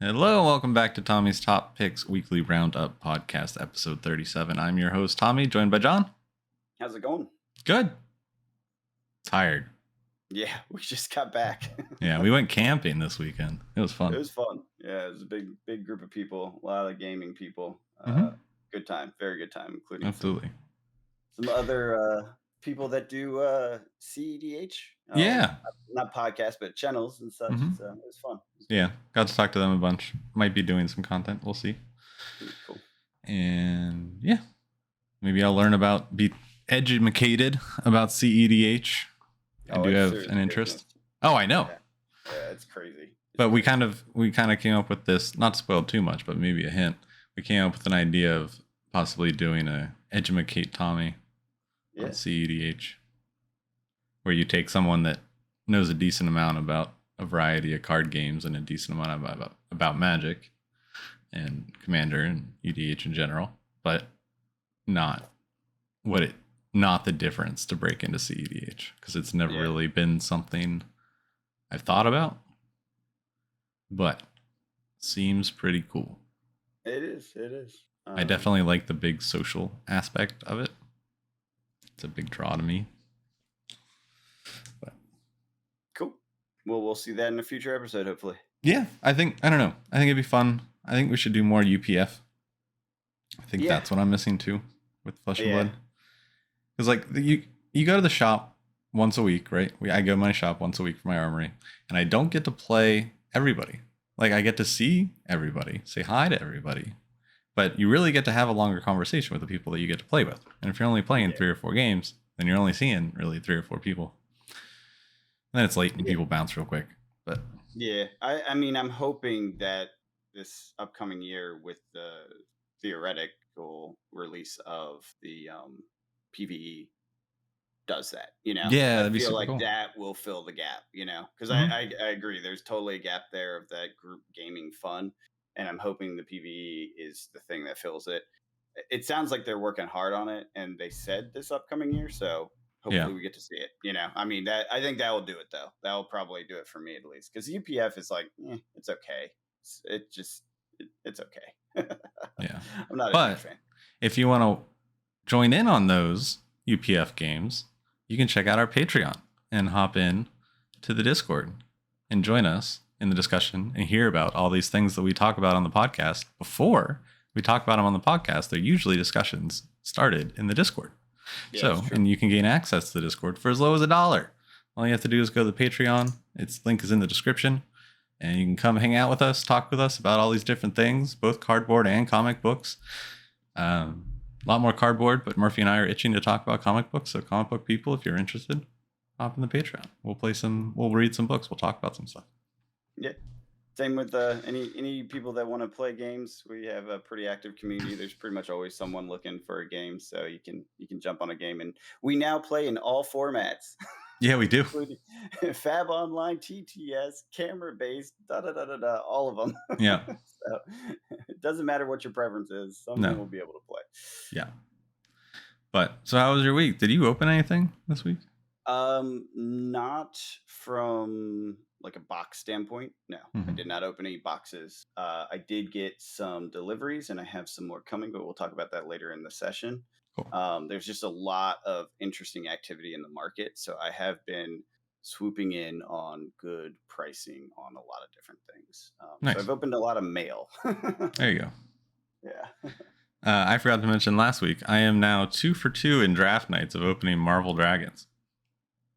Hello, and welcome back to Tommy's Top Picks Weekly Roundup Podcast, episode 37. I'm your host, Tommy, joined by John. How's it going? Good. Tired. Yeah, we just got back. Yeah, we went camping this weekend. It was fun. It was fun. Yeah, it was a big group of people, a lot of gaming people. Good time, very good time, including Absolutely. some other people that do CEDH. Yeah. Not podcasts, but channels and such. So it was fun. Yeah, got to talk to them a bunch. Might be doing some content. We'll see. Cool. And yeah, maybe I'll learn be educated about CEDH. I do have an interest. Oh, I know. Yeah, it's crazy. But we kind of came up with this, not to spoil too much, but maybe a hint. We came up with an idea of possibly doing a Educate Tommy on CEDH, where you take someone that knows a decent amount about a variety of card games and a decent amount about Magic and Commander and EDH in general, but not the difference to break into CEDH, because it's never really been something I've thought about, but seems pretty cool. It is. I definitely like the big social aspect of it. It's a big draw to me. But cool. Well, we'll see that in a future episode, hopefully. Yeah, I don't know. I think it'd be fun. I think we should do more UPF. I think that's what I'm missing too with Flesh and Blood. Because like you go to the shop once a week, right? I go to my shop once a week for my armory, and I don't get to play everybody. Like, I get to see everybody, say hi to everybody, but you really get to have a longer conversation with the people that you get to play with. And if you're only playing 3 or 4 games, then you're only seeing really 3 or 4 people. And then it's late and people bounce real quick. But yeah, I mean, I'm hoping that this upcoming year, with the theoretical release of the PvE, does that, yeah, I feel like cool. That will fill the gap, because I agree, there's totally a gap there of that group gaming fun, and I'm hoping the PvE is the thing that fills it. It sounds like they're working hard on it, and they said this upcoming year, so hopefully we get to see it. I mean, that I think that will do it, though. That will probably do it for me, at least, because UPF is like, it's okay. It's okay. Yeah, I'm not a big fan. If you want to join in on those UPF games, you can check out our Patreon and hop in to the Discord and join us in the discussion and hear about all these things that we talk about on the podcast. Before we talk about them on the podcast, they're usually discussions started in the Discord. Yeah, and you can gain access to the Discord for as low as $1. All you have to do is go to the Patreon. Its link is in the description, and you can come hang out with us, talk with us about all these different things, both cardboard and comic books. A lot more cardboard, but Murphy and I are itching to talk about comic books. So comic book people, if you're interested, hop in the Patreon. We'll read some books. We'll talk about some stuff. Yeah. Same with any people that want to play games. We have a pretty active community. There's pretty much always someone looking for a game, so you can jump on a game. And we now play in all formats. Yeah, we do. Fab Online, TTS, camera based, all of them. Yeah. So it doesn't matter what your preference is. Someone will be able to play. Yeah. But so how was your week? Did you open anything this week? Not from like a box standpoint. No, I did not open any boxes. I did get some deliveries, and I have some more coming, but we'll talk about that later in the session. Cool. There's just a lot of interesting activity in the market, so I have been swooping in on good pricing on a lot of different things. Nice. So I've opened a lot of mail. There you go. Yeah. I forgot to mention last week, I am now 2 for 2 in draft nights of opening Marvel Dragons.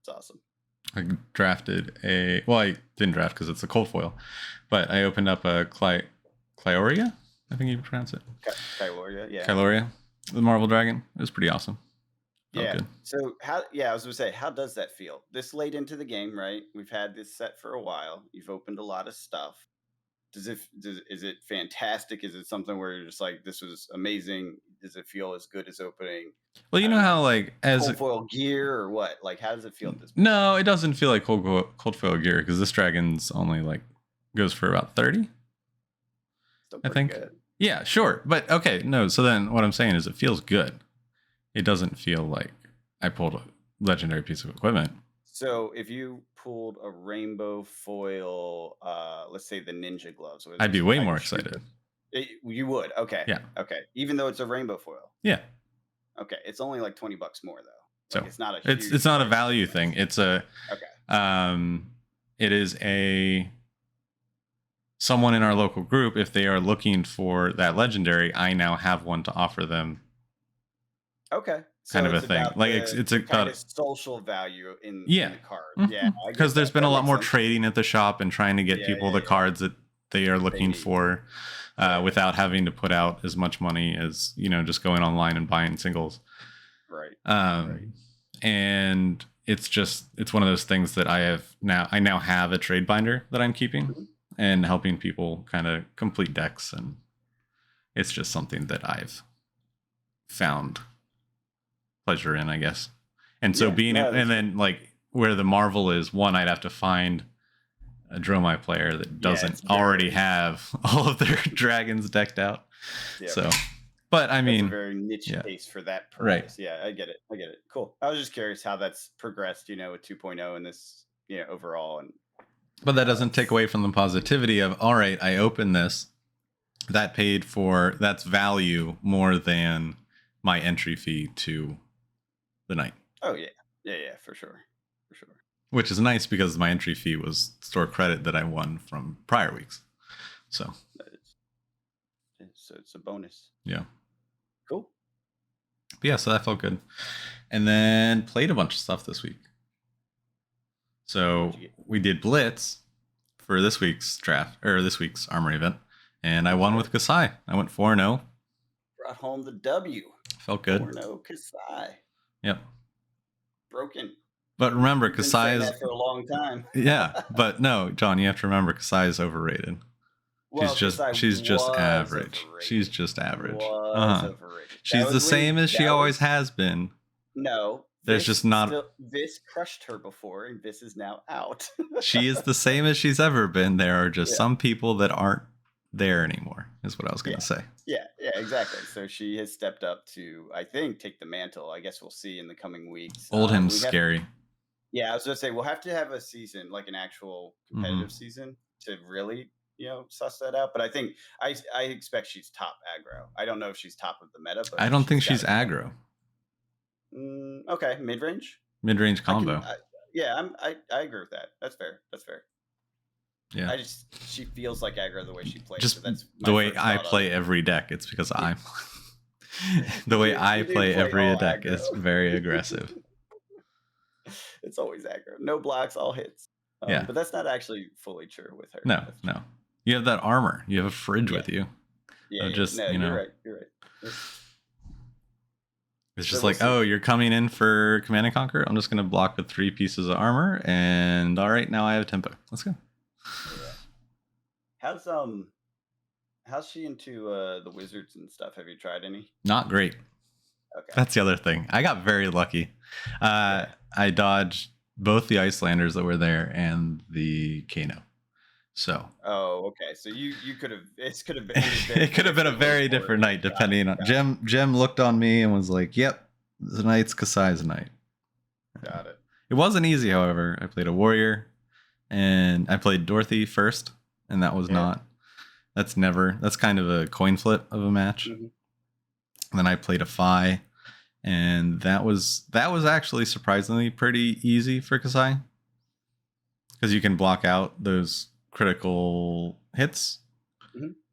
It's awesome. I drafted I didn't draft because it's a cold foil, but I opened up a Clyoria, I think you pronounce it. Kyloria, yeah. Kyloria, the Marvel Dragon. It was pretty awesome. Yeah. Good. So I was gonna say, how does that feel? This late into the game, right? We've had this set for a while. You've opened a lot of stuff. Is it fantastic? Is it something where you're just like, this was amazing? Does it feel as good as opening? Well, you know how like as cold foil gear or what? Like, how does it feel at this point? No, it doesn't feel like cold foil gear because this dragon's only like goes for about 30. I think. Good. Yeah, sure, but okay, no. So then, what I'm saying is, it feels good. It doesn't feel like I pulled a legendary piece of equipment. So if you pulled a rainbow foil, let's say the ninja gloves, where I'd be there's way I more shoot excited. you would. Okay. Yeah. Okay. Even though it's a rainbow foil. Yeah. Okay. It's only like $20 more though. Like So it's not a it's huge not a price value thing. difference. It's a Okay. um it is a someone in our local group, if they are looking for that legendary, I now have one to offer them, Okay. kind So of a it's thing. about Like the it's the kind of about social value in yeah. the card. Yeah, I Because get there's that. been a That lot makes more sense. trading at the shop and trying to get Yeah, people yeah, the yeah. cards that they are They looking need. for, Right. without having to put out as much money as, just going online and buying singles. Right. Right. Um, and it's one of those things that I now have a trade binder that I'm keeping Mhm. and helping people kind of complete decks, and it's just something that I've found pleasure in, I guess. And so Yeah. No, and that's then like where the marvel is, one, I'd have to find a Dromai player that yeah, doesn't it's already very have all of their dragons decked out. yeah. So, but I That's a mean, very niche yeah, case for that right. price. Yeah, I get it. I get it. Cool. I was just curious how that's progressed, with 2.0 and this, overall. And But that doesn't take it's away from the positivity of, all right, I opened this, that's value more than my entry fee to the night, oh yeah, yeah, yeah, for sure, for sure. which is nice because my entry fee was store credit that I won from prior weeks. So, So it's a bonus. yeah. Cool. But yeah, so that felt good. And then played a bunch of stuff this week. So What'd you get? we did Blitz for this week's draft, or this week's Armory event, and I won with Kasai. I went 4-0. Brought home the W. Felt good. 4-0 Kasai. Yep. Broken. But remember, You've been saying Kasai is... that for a long time. Yeah, but no, John, you have to remember Kasai is overrated. Well, Kasai She's just was average. overrated. She's just average. Was overrated. She's the same as she always has been. No. There's just not... This crushed her before, and this is now out. She is the same as she's ever been. There are just Yeah. some people that aren't there anymore, is what I was going to say. Yeah, exactly. So she has stepped up to, I think, take the mantle. I guess we'll see in the coming weeks. Oldham's scary. Yeah, I was going to say, we'll have to have a season, like an actual competitive season, to really, suss that out. But I think, I expect she's top aggro. I don't know if she's top of the meta, but I don't think she's aggro. Okay, mid-range? Mid-range combo. I agree with that. That's fair. Yeah. She feels like aggro the way she plays. Just so that's the way I play every deck. It's because I'm... the way I play every deck is very aggressive. It's always aggro. No blocks, all hits. Yeah. But that's not actually fully true with her. No. You have that armor. You have a fridge with you. Yeah. You're right. It's just like, oh, you're coming in for Command and Conquer? I'm just going to block with 3 pieces of armor. And all right, now I have tempo. Let's go. Yeah. How's she into the wizards and stuff? Have you tried any? Not great. Okay. That's the other thing. I got very lucky. I dodged both the Icelanders that were there and the Kano. So. Oh, okay. So you could have. It could have been. It could have been a very different night, depending on. Jim looked on me and was like, "Yep, the night's Kasai's night." Got it. It wasn't easy, however. I played a warrior, and I played Dorothy first, and that was not. That's kind of a coin flip of a match. Mm-hmm. And then I played a Fi, and that was actually surprisingly pretty easy for Kasai, because you can block out those critical hits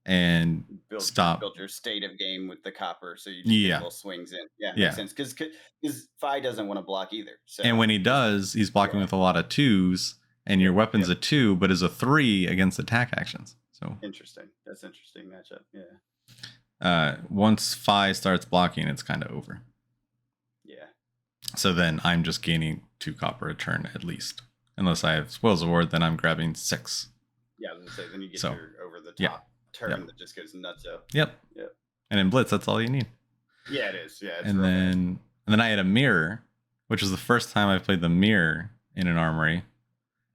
and build your state of game with the copper, so you just get little swings in. Makes sense, because Fi doesn't want to block either. So. And when he does, he's blocking with a lot of 2s, and your weapon's a 2 but is a 3 against attack actions. So interesting. That's an interesting matchup. Once Fi starts blocking, it's kind of over. Yeah. So then I'm just gaining 2 copper a turn at least, unless I have Spoils of War. Then I'm grabbing 6. Yeah, I was gonna say, then you get your over the top turn that just goes nuts up. Yep. And in Blitz, that's all you need. Yeah, it is. Yeah. And then I had a mirror, which was the first time I played the mirror in an armory,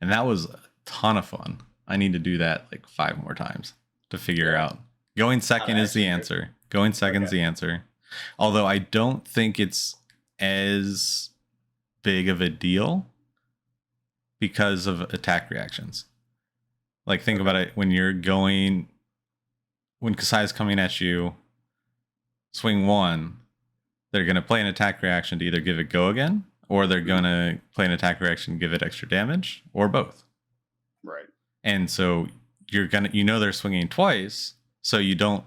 and that was a ton of fun. I need to do that like 5 more times to figure out. Going second is the answer. Going second is the answer. Although I don't think it's as big of a deal because of attack reactions. Like, think about it when Kasai's coming at you, swing 1, they're going to play an attack reaction to either give it go again, or they're going to play an attack reaction, give it extra damage, or both. Right. And so they're swinging twice, so you don't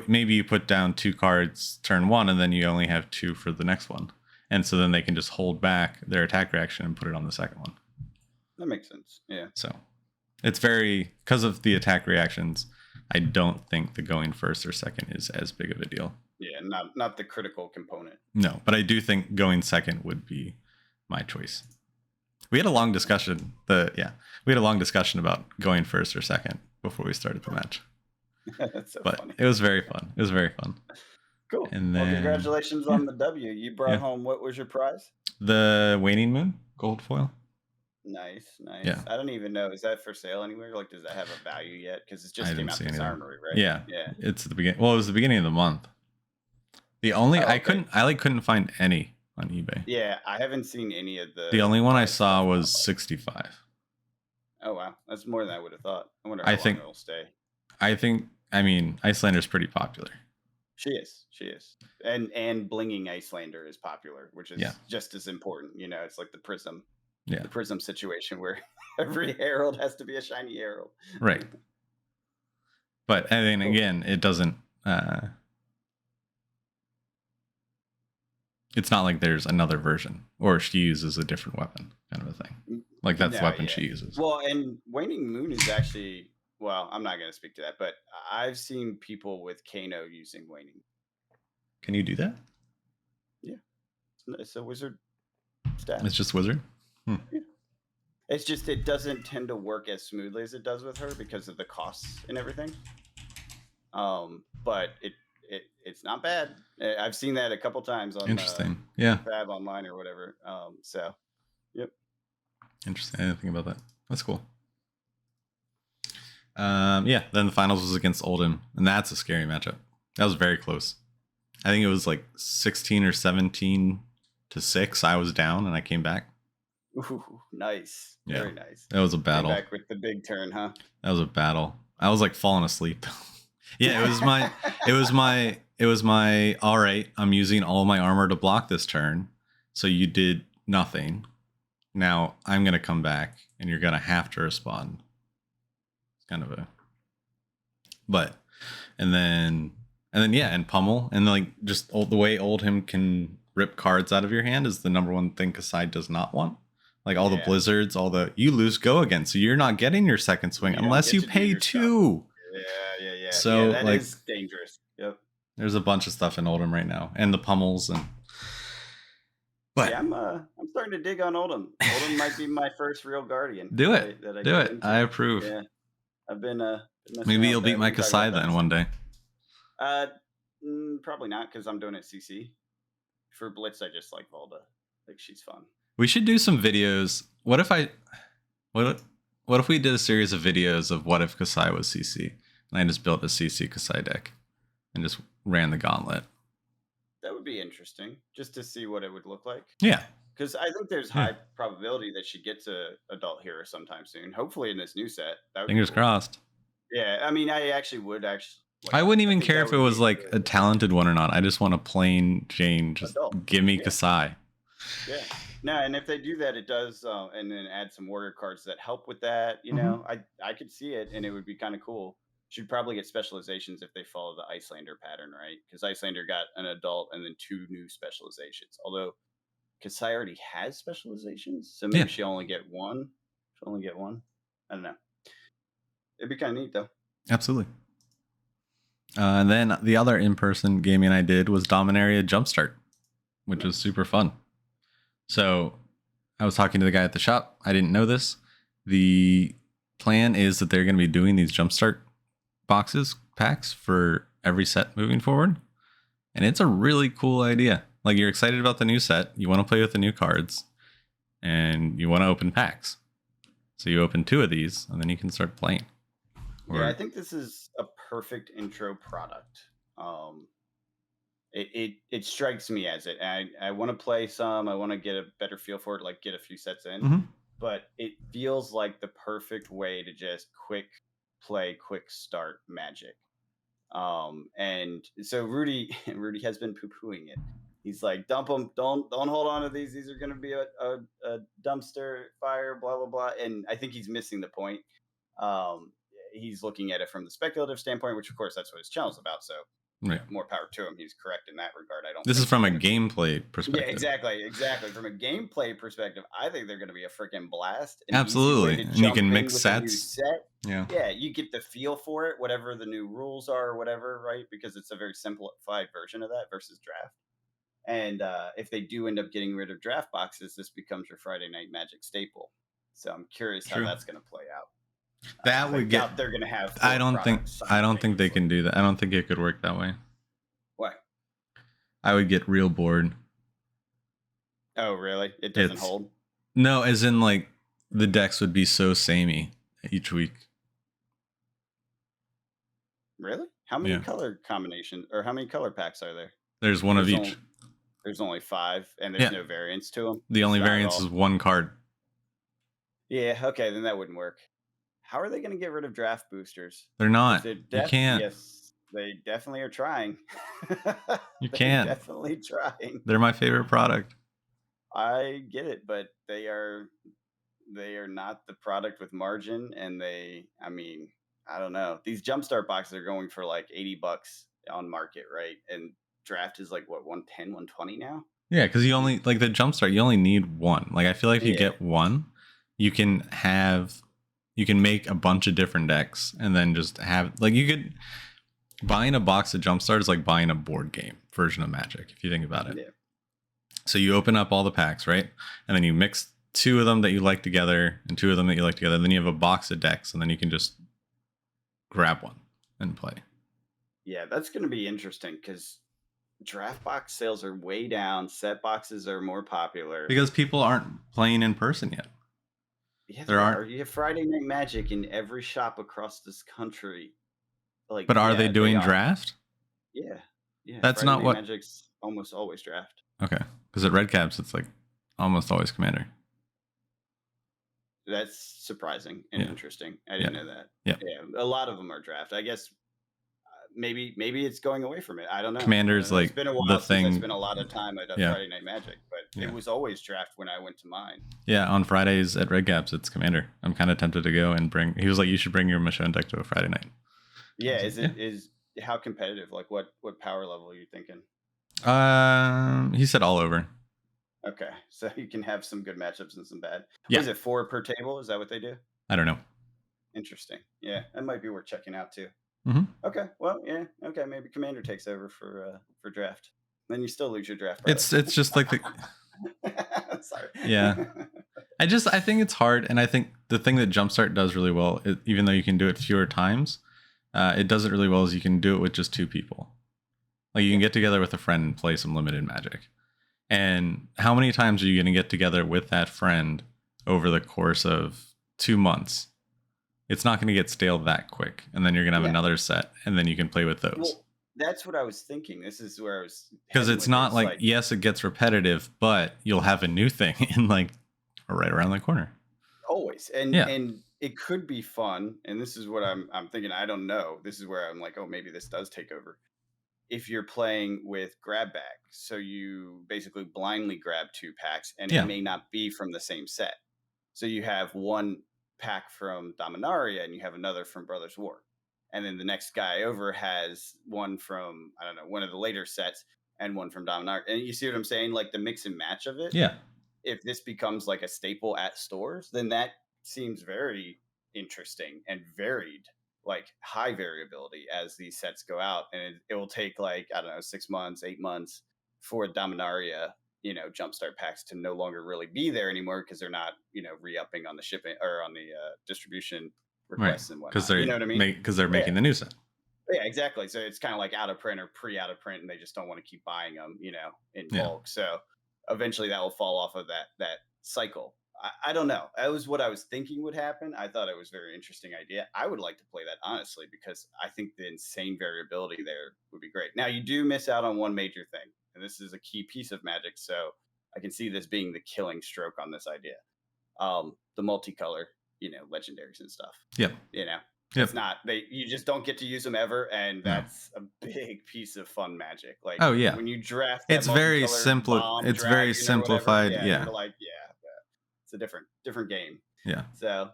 maybe you put down 2 cards turn 1, and then you only have 2 for the next one. And so then they can just hold back their attack reaction and put it on the second one. That makes sense. Yeah. So it's because of the attack reactions, I don't think the going first or second is as big of a deal. Yeah, not the critical component. No, but I do think going second would be my choice. We had a long discussion. We had a long discussion about going first or second before we started the match. That's so but funny. It was very fun. It was very fun. Cool. And then, well, congratulations on the W. You brought home, what was your prize? The Waning Moon gold foil. Nice. Yeah. I don't even know. Is that for sale anywhere? Like, does that have a value yet? Because it just came out this armory, right? Yeah. It's the beginning. Well, it was the beginning of the month. The only I couldn't find any on eBay. Yeah, I haven't seen any of the. The only one I saw was 65. Oh wow, that's more than I would have thought. I wonder how long it'll stay. I mean, Icelander's pretty popular. She is, and blinging Icelander is popular, which is just as important. You know, it's like the prism. Yeah. The prism situation where every herald has to be a shiny herald. Right. But I mean, again, it doesn't. It's not like there's another version, or she uses a different weapon, kind of a thing. Like that's the weapon she uses. Well, and Waning Moon is actually. Well, I'm not going to speak to that, but I've seen people with Kano using Waning. Can you do that? Yeah, it's a wizard stat. It's just wizard. Yeah. It's just it doesn't tend to work as smoothly as it does with her because of the costs and everything. But it's not bad. I've seen that a couple times on Fab Online or whatever. So, yep. Interesting. I didn't think about that. That's cool. Then the finals was against Oldham, and that's a scary matchup. That was very close. I think it was like 16 or 17 to 6. I was down and I came back. Ooh, nice. Yeah. Very nice. That was a battle. Came back with the big turn, huh? That was a battle. I was like falling asleep. Yeah, it was my all right, I'm using all my armor to block this turn. So you did nothing. Now I'm going to come back and you're going to have to respond. It's kind of and pummel, and like just the way Oldham can rip cards out of your hand is the number one thing Kasai does not want. Like all the blizzards, you lose go again, so you're not getting your second swing unless you pay 2. Yeah. So that is dangerous. Yep. There's a bunch of stuff in Oldham right now, and the pummels But I'm starting to dig on Oldham. Oldham might be my first real guardian. Do it. I approve. Yeah. I've been maybe you'll beat my Kasai then one day. Probably not, because I'm doing it CC. For Blitz, I just like Volda. Like, she's fun. We should do some videos. What if we did a series of videos of what if Kasai was CC, and I just built a CC Kasai deck and just ran the gauntlet? That would be interesting, just to see what it would look like. Yeah. Because I think there's high probability that she gets a adult hero sometime soon. Hopefully in this new set. Fingers crossed. Yeah, I mean, I wouldn't even care if it was like a talented one or not. I just want a plain Jane. Just give me Kasai. Yeah. No, and if they do that, it does, and then add some warrior cards that help with that. You know, I could see it, and it would be kind of cool. Should probably get specializations if they follow the Icelander pattern, right? Because Icelander got an adult and then 2 new specializations. Although Kasai already has specializations, so maybe she'll only get one. I don't know. It'd be kind of neat, though. Absolutely. And then the other in-person gaming I did was Dominaria Jumpstart, which was super fun. So I was talking to the guy at the shop. I didn't know this. The plan is that they're going to be doing these Jumpstart packs for every set moving forward. And it's a really cool idea. Like, you're excited about the new set. You want to play with the new cards. And you want to open packs. So you open 2 of these, and then you can start playing. Yeah, I think this is a perfect intro product. It strikes me as it. I want to play some. I want to get a better feel for it, like get a few sets in. but it feels like the perfect way to just quick play, quick start Magic. And so Rudy has been poo-pooing it. He's like, dump them, don't hold on to these. These are going to be a dumpster fire, blah blah blah. And I think he's missing the point. Um, he's looking at it from the speculative standpoint, which of course that's what his channel's about. So Right. more power to him. He's correct in that regard. I don't. This is think from a they're gonna gameplay be- perspective. Yeah, exactly. From a gameplay perspective, I think they're going to be a freaking blast. An Absolutely. easy way to And you jump can in mix with a new sets. set. Yeah. Yeah, you get the feel for it, whatever the new rules are or whatever, right? Because it's a very simplified version of that versus draft. And if they do end up getting rid of draft boxes, this becomes your Friday Night Magic staple. So I'm curious how True. that's going to play out. That I would doubt get. they're going to have. I don't think they can do that. I don't think it could work that way. Why? I would get real bored. Oh, really? It doesn't hold? No, as in like the decks would be so samey each week. Really? How many color combinations or how many color packs are there? There's one of each. There's only 5, and there's no variance to them. The only variance is one card. Yeah, okay, then that wouldn't work. How are they going to get rid of draft boosters? They're not. You can't. Yes, they definitely are trying. You can't. Definitely trying. They're my favorite product. I get it, but they are not the product with margin, and I don't know. These jumpstart boxes are going for like $80 on market, right? And draft is like what, 110, 120 now? Yeah, because you only like the jumpstart, you only need one. Like I feel like if you get one, you can make a bunch of different decks and then just have like you could buying a box of jumpstart is like buying a board game version of Magic, if you think about it. Yeah. So you open up all the packs, right? And then you mix 2 of them that you like together and 2 of them that you like together. Then you have a box of decks, and then you can just grab one and play. Yeah, that's going to be interesting because draft box sales are way down. Set boxes are more popular because people aren't playing in person yet. Yeah, there are. You have Friday Night Magic in every shop across this country. Like, but are they doing draft? Yeah. That's Friday not Night what. Magic's almost always draft. Okay, because at Red Caps it's like almost always Commander. That's surprising and interesting. I didn't know that. Yeah, a lot of them are draft. I guess maybe it's going away from it. I don't know. Commander's like it's been a while the thing. Since I spent a lot of time at Friday Night Magic, but it was always draft when I went to mine. Yeah, on Fridays at Red Caps it's Commander. I'm kind of tempted to go and bring. He was like, you should bring your Michonne deck to a Friday night. Yeah, is how competitive? Like what power level are you thinking? He said all over. Okay, so you can have some good matchups and some bad. Yeah. Is it 4 per table? Is that what they do? I don't know. Interesting. Yeah, that might be worth checking out too. Mm-hmm. Okay. Well, yeah. Okay, maybe Commander takes over for draft. Then you still lose your draft. It's just like the. Sorry. Yeah. I think it's hard, and I think the thing that Jumpstart does really well, even though you can do it fewer times, it does it really well is you can do it with just 2 people. Like you can get together with a friend and play some limited Magic. And how many times are you going to get together with that friend over the course of 2 months? It's not going to get stale that quick. And then you're going to have another set, and then you can play with those. Well, that's what I was thinking. This is where I was. Because it's not like, yes, it gets repetitive, but you'll have a new thing in like right around the corner. Always. And it could be fun. And this is what I'm thinking. I don't know. This is where I'm like, oh, maybe this does take over. If you're playing with grab bag, so you basically blindly grab 2 packs, and it may not be from the same set. So you have one pack from Dominaria, and you have another from Brothers War, and then the next guy over has one from one of the later sets and one from Dominaria. And you see what I'm saying? Like the mix and match of it. Yeah. If this becomes like a staple at stores, then that seems very interesting and varied. Like high variability as these sets go out, and it will take like 6 months, 8 months for Dominaria, jumpstart packs to no longer really be there anymore because they're not, re-upping on the shipping or on the distribution requests and whatnot. Because they're, you know what I mean? Because they're making the new set. Yeah, exactly. So it's kind of like out of print or pre-out of print, and they just don't want to keep buying them, in bulk. So eventually that will fall off of that cycle. I don't know. That was what I was thinking would happen. I thought it was a very interesting idea. I would like to play that, honestly, because I think the insane variability there would be great. Now, you do miss out on one major thing, and this is a key piece of Magic, so I can see this being the killing stroke on this idea. the multicolor, legendaries and stuff. Yep. You know, Yep. it's not you just don't get to use them ever, and No. that's a big piece of fun magic. Like Oh yeah. when you draft that It's very multicolored simple. bomb It's very dragon or whatever, simplified. yeah, Yeah. you're like, yeah, it's a different game. Yeah. So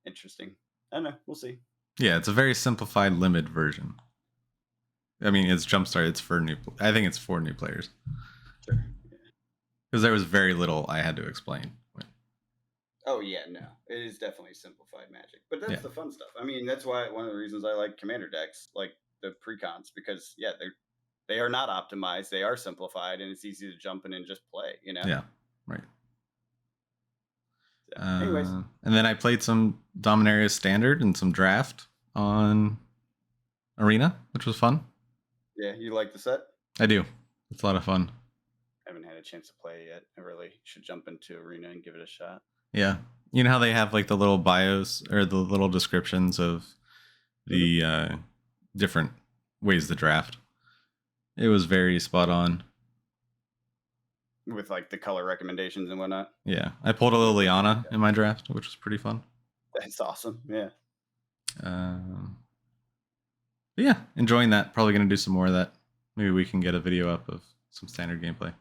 interesting. I don't know. We'll see. Yeah. It's a very simplified, limited version. I mean, it's Jumpstart. It's for new. I think it's for new players Sure. because there was very little I had to explain. Oh yeah, no, it is definitely simplified magic, but that's Yeah. the fun stuff. I mean, that's why one of the reasons I like commander decks, like the precons, because yeah, they are not optimized, they are simplified, and it's easy to jump in and just play. Yeah. Right. So, anyways, and then I played some Dominaria Standard and some Draft on Arena, which was fun. yeah, you like the set? I do. It's a lot of fun. I haven't had a chance to play yet. I really should jump into Arena and give it a shot. Yeah. You know how they have like the little bios or the little descriptions of the different ways to draft? It was very spot on. With like the color recommendations and whatnot. Yeah. I pulled a Liliana in my draft, which was pretty fun. That's awesome. Yeah. But yeah, enjoying that. Probably going to do some more of that. Maybe we can get a video up of some standard gameplay.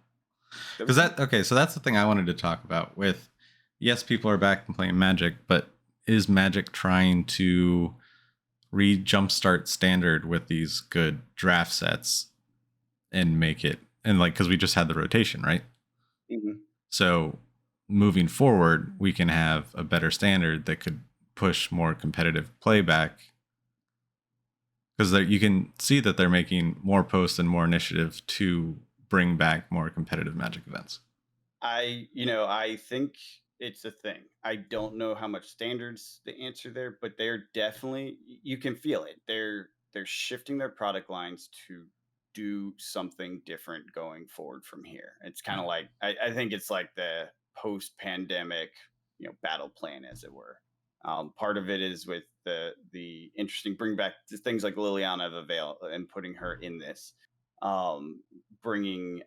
Because so that's the thing I wanted to talk about with, yes, people are back and playing Magic, but is Magic trying to re-jumpstart standard with these good draft sets and make it, and like, because we just had the rotation, right? Mm-hmm. So moving forward, we can have a better standard that could push more competitive play back. Because you can see that they're making more posts and more initiative to bring back more competitive Magic events. I think it's a thing. I don't know how much standards the answer there, but they're definitely, you can feel it. They're shifting their product lines to do something different going forward from here. It's kind of like I think it's like the post-pandemic, battle plan, as it were. Part of it is with the interesting bring back things like Liliana of Avail and putting her in this. Bringing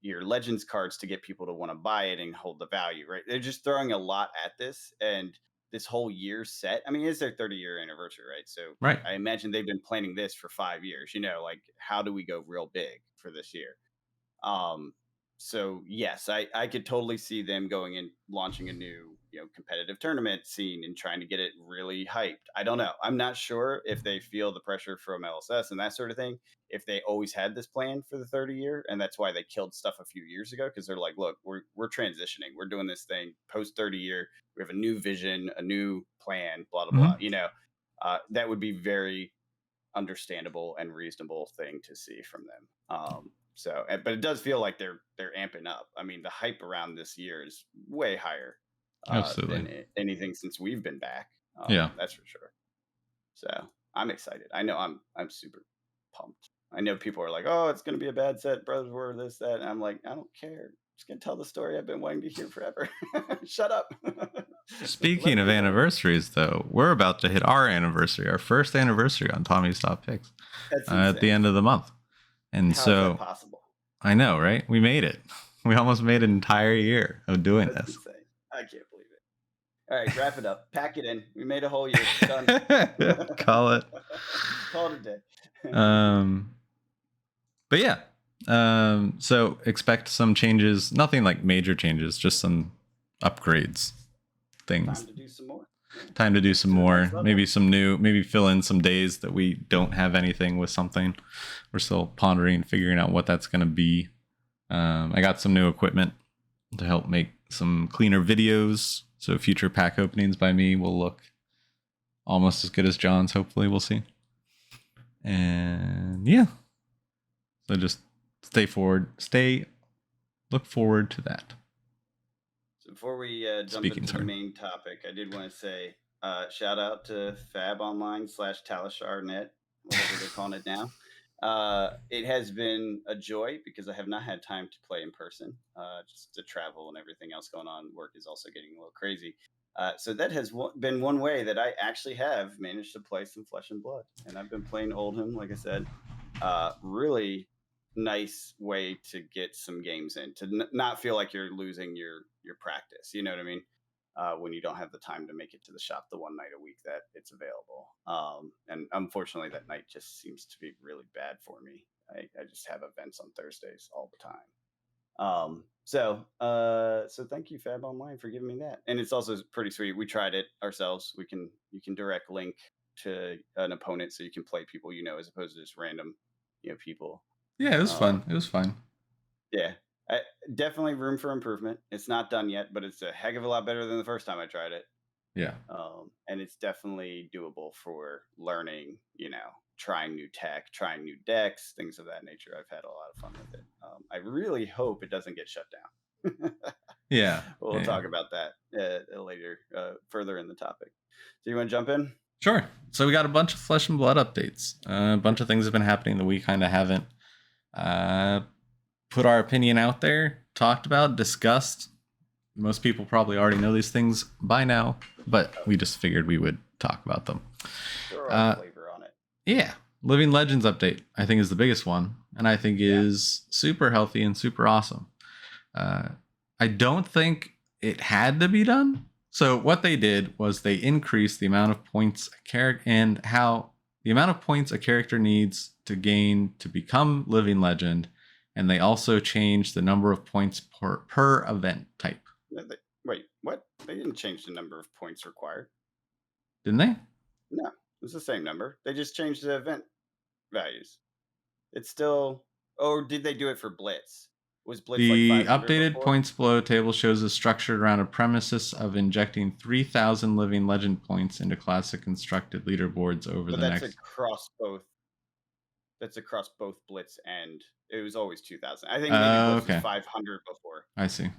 your Legends cards to get people to want to buy it and hold the value, right? They're just throwing a lot at this, and this whole year set. I mean, it's their 30-year anniversary, right? So right. I imagine they've been planning this for 5 years. Like how do we go real big for this year? So yes, I could totally see them going and launching a new, competitive tournament scene and trying to get it really hyped. I don't know. I'm not sure if they feel the pressure from LSS and that sort of thing, if they always had this plan for the 30 year, and that's why they killed stuff a few years ago, because they're like, look, we're transitioning, we're doing this thing post 30 year, we have a new vision, a new plan, blah blah blah. That would be very understandable and reasonable thing to see from them. So, but it does feel like they're amping up. I mean, the hype around this year is way higher than anything since we've been back. Yeah, that's for sure. So I'm excited. I know I'm super pumped. I know people are like, "Oh, it's going to be a bad set, Brothers War, this, that," and I'm like, I don't care. I'm just going to tell the story I've been wanting to hear forever. Shut up. Speaking of anniversaries, though, we're about to hit our anniversary, our first anniversary on Tommy's Top Picks at the end of the month. And How so is that possible? I know, right? We made it. We almost made an entire year of doing this. Insane. I can't believe it. All right, wrap it up. Pack it in. We made a whole year. Done. Call it. Call it a day. But yeah. So expect some changes. Nothing like major changes, just some upgrades. Things. Time to do some more. Time to do some more. Maybe some new, maybe fill in some days that we don't have anything with something. We're still pondering, figuring out what that's going to be. I got some new equipment to help make some cleaner videos. So future pack openings by me will look almost as good as John's. Hopefully, we'll see. And yeah. So just look forward to that. So before we jump into the main topic, I did want to say shout out to FabOnline/TalisharNet, whatever they're calling it now. It has been a joy because I have not had time to play in person, just to travel and everything else going on. Work is also getting a little crazy. So that has been one way that I actually have managed to play some Flesh and Blood. And I've been playing Oldhim, like I said, really nice way to get some games in, to not feel like you're losing your practice. You know what I mean? When you don't have the time to make it to the shop the one night a week that it's available. And unfortunately, that night just seems to be really bad for me. I just have events on Thursdays all the time. So thank you, Fab Online, for giving me that. And it's also pretty sweet. We tried it ourselves. You can direct link to an opponent so you can play people as opposed to just random people. Yeah, it was fun. It was fun. Yeah, definitely room for improvement. It's not done yet, but it's a heck of a lot better than the first time I tried it. Yeah. And it's definitely doable for learning, trying new tech, trying new decks, things of that nature. I've had a lot of fun with it. I really hope it doesn't get shut down. Yeah. We'll talk about that later, further in the topic. So you want to jump in? Sure. So we got a bunch of Flesh and Blood updates. A bunch of things have been happening that we kind of haven't put our opinion out there, talked about, discussed. Most people probably already know these things by now, but we just figured we would talk about them. Throw our flavor on it. Yeah. Living Legends update, I think, is the biggest one, and I think is super healthy and super awesome. I don't think it had to be done. So what they did was they increased the amount of points a character and how the amount of points a character needs to gain to become Living Legend, and they also changed the number of points per event type. Wait, what? They didn't change the number of points required. Didn't they? No, it's the same number. They just changed the event values. It's still. Or did they do it for Blitz? Was Blitz the like 500 updated before? points below table shows is structured around a premises of injecting 3,000 Living Legend points into classic constructed leaderboards over the next. That's across both Blitz and it was always 2,000. I think maybe Blitz was 500 before. I see.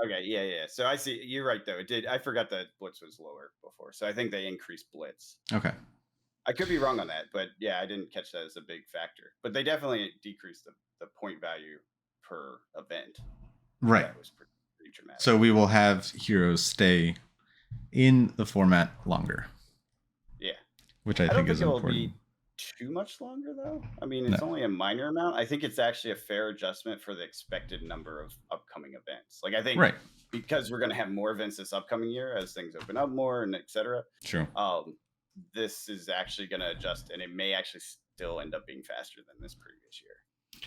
Okay, yeah. So I see. You're right, though. It did. I forgot that Blitz was lower before. So I think they increased Blitz. Okay. I could be wrong on that, but yeah, I didn't catch that as a big factor. But they definitely decreased the point value per event. Right. That was pretty dramatic. So we will have heroes stay in the format longer. Yeah. Which I think is important. It will be too much longer, though. I mean, it's only a minor amount. I think it's actually a fair adjustment for the expected number of upcoming events. Like, I think because we're going to have more events this upcoming year as things open up more and et cetera. True. This is actually going to adjust, and it may actually still end up being faster than this previous year.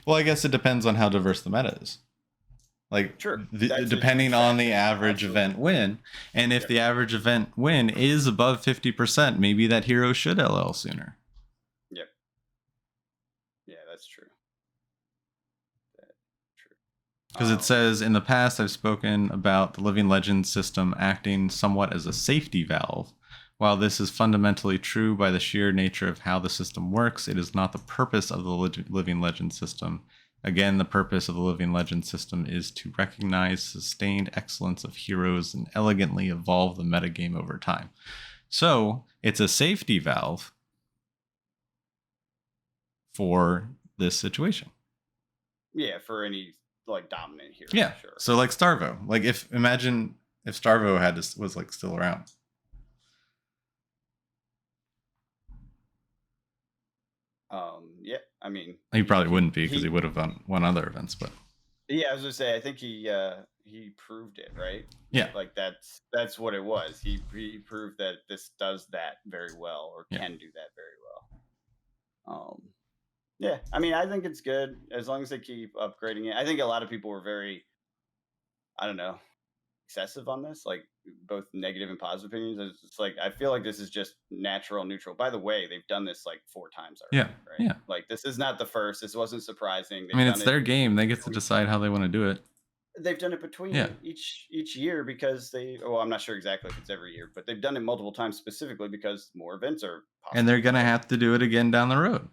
Well, I guess it depends on how diverse the meta is. Like, depending on the average event win. And if the average event win is above 50%, maybe that hero should LL sooner. Yep. Yeah, that's true. Because it says, in the past, I've spoken about the Living Legend system acting somewhat as a safety valve. While this is fundamentally true by the sheer nature of how the system works, it is not the purpose of the Living Legend system. Again, the purpose of the Living Legend system is to recognize sustained excellence of heroes and elegantly evolve the metagame over time. So, it's a safety valve for this situation. Yeah, for any dominant hero. Yeah, sure. So like Starvo. Like imagine if Starvo was still around. Yeah, I mean, he probably wouldn't be because he would have won other events, but yeah, I was gonna say, I think he proved it, right? Yeah, like that's what it was. He proved that this does that very well, or can do that very well. Yeah, I mean, I think it's good as long as they keep upgrading it. I think a lot of people were very, I don't know, excessive on this, like both negative and positive opinions. It's like, I feel like this is just natural, neutral. By the way, they've done this like 4 times already. Yeah, right? Like, this is not the first. This wasn't surprising. I mean, it's their game. They get to decide how they want to do it. They've done it between each year because I'm not sure exactly if it's every year, but they've done it multiple times specifically because more events are possible. And they're going to have to do it again down the road.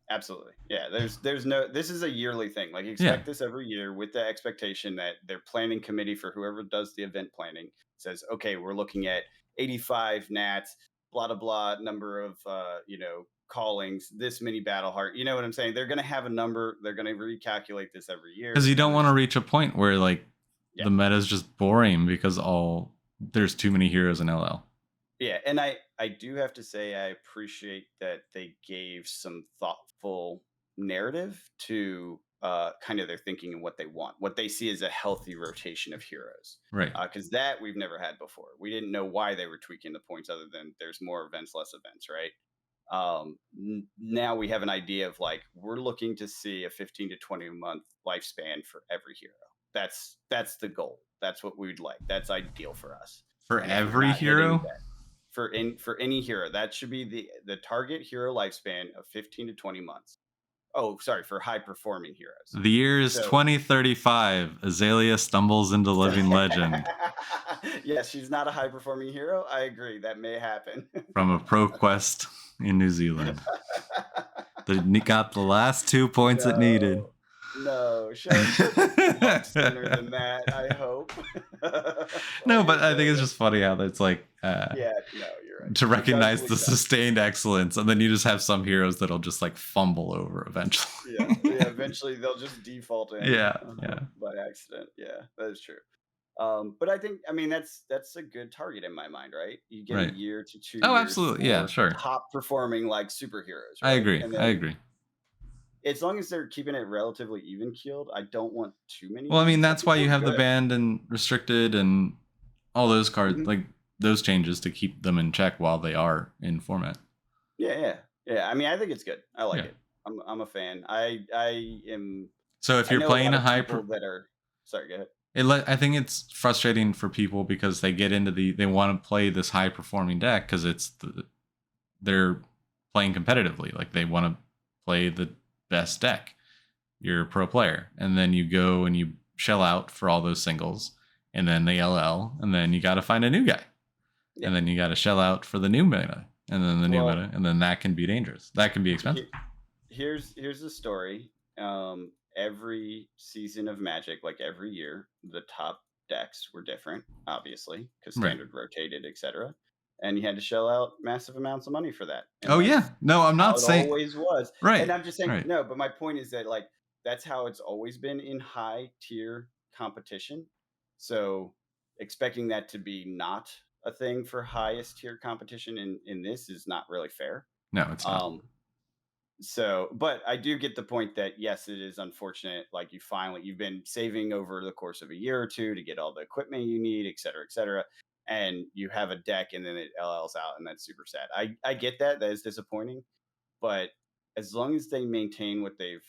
Absolutely. Yeah, there's no, this is a yearly thing. Like, expect this every year with the expectation that their planning committee for whoever does the event planning says, okay, we're looking at 85 nats, blah, blah, blah, number of, callings, this many battle heart. You know what I'm saying? They're going to have a number. They're going to recalculate this every year. Because you don't want to reach a point where the meta is just boring because there's too many heroes in LL. Yeah, and I do have to say I appreciate that they gave some thoughtful narrative to kind of their thinking and what they want, what they see as a healthy rotation of heroes. Right. Because that we've never had before. We didn't know why they were tweaking the points, other than there's more events, less events, right? Now we have an idea of like we're looking to see a 15 to 20 month lifespan for every hero. That's the goal. That's what we'd like. That's ideal for us. For And if we're every not hitting hero? that for any hero, that should be the target hero lifespan of 15 to 20 months. Oh, sorry, for high performing heroes. The year is So 2035. Azalea stumbles into living legend yes, she's not a high performing hero. I agree. That may happen. from a pro quest in New Zealand. Got the last 2 points it needed. No, she'll get much sooner than that, I hope. No, but I think it's just funny how it's like yeah, no, you're right. to recognize Does the lead up. sustained excellence, and then you just have some heroes that'll just like fumble over eventually. Yeah, eventually they'll just default in Yeah, yeah. by accident. Yeah, that is true. But I mean that's a good target in my mind, right? You get Right. a year to 2 Oh, years absolutely. Yeah, for sure. top performing like superheroes, I right? agree. And I then agree. as long as they're keeping it relatively even keeled, I don't want too many. Well, I mean, Some that's why people you are have the good. banned and restricted and all those cards, Mhm. like those changes to keep them in check while they are in format. Yeah. I mean, I think it's good. I like Yeah. it. I'm a fan. I am. So if I you're know a playing lot a of high, people that are. Sorry, go ahead. I think it's frustrating for people because they get into they want to play this high performing deck because they're playing competitively. Like they want to play the best deck. You're a pro player, and then you go and you shell out for all those singles, and then the LL, and then you got to find a new guy, Yeah. and then you got to shell out for the new meta, and then the new Well, meta, and then that can be dangerous. That can be expensive. Here's the story. Every season of Magic, like every year, the top decks were different, obviously, because Right. standard rotated, etc. And you had to shell out massive amounts of money for that. And Oh yeah. that's No, I'm how not it saying always was. And right. I'm just saying Right. no, but my point is that like that's how it's always been in high tier competition. So expecting that to be not a thing for highest tier competition in this is not really fair. No, it's not. Um, so but I do get the point that yes, it is unfortunate, like you've been saving over the course of a year or two to get all the equipment you need, et cetera, and you have a deck and then it LLs out, and that's super sad. I get that is disappointing, but as long as they maintain what they've,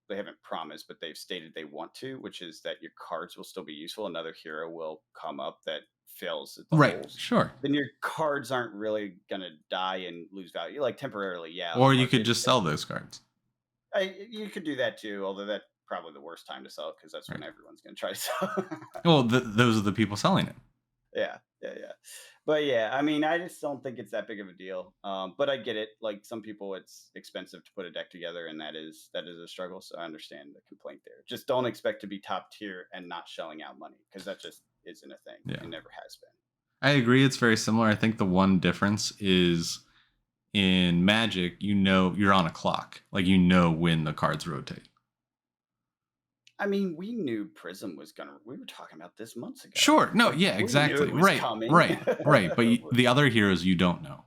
they haven't promised, but they've stated they want to, which is that your cards will still be useful. Another hero will come up that fills the Right. holes. Sure. Then your cards aren't really gonna die and lose value. Like temporarily, yeah. on Or the you could market. just sell those cards. You could do that too, although that's probably the worst time to sell because that's when Right. everyone's gonna try to sell. Well, those are the people selling it. Yeah. But yeah, I mean, I just don't think it's that big of a deal. But I get it. Like some people, it's expensive to put a deck together, and that is a struggle. So I understand the complaint there. Just don't expect to be top tier and not shelling out money because that just isn't a thing. Yeah. It never has been. I agree. It's very similar. I think the one difference is in Magic, you're on a clock. Like when the cards rotate. I mean, we knew Prism was gonna. We were talking about this months ago. Sure. No. Like, Yeah. we knew Exactly. it was Right. coming. Right. But the other heroes you don't know.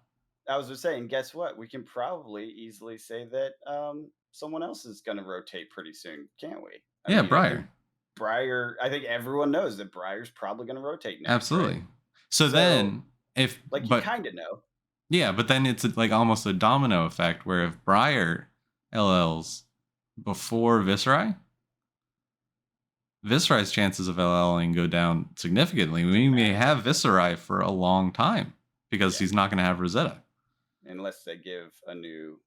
I was just saying, guess what? We can probably easily say that someone else is going to rotate pretty soon, can't we? Yeah. I think Briar. I think everyone knows that Briar's probably going to rotate next. Absolutely. Right? So then, you kind of know. Yeah, but then it's like almost a domino effect where if Briar LLs before Viserai's chances of LLing go down significantly. We may have Viserai for a long time because he's not going to have Rosetta. Unless they give a new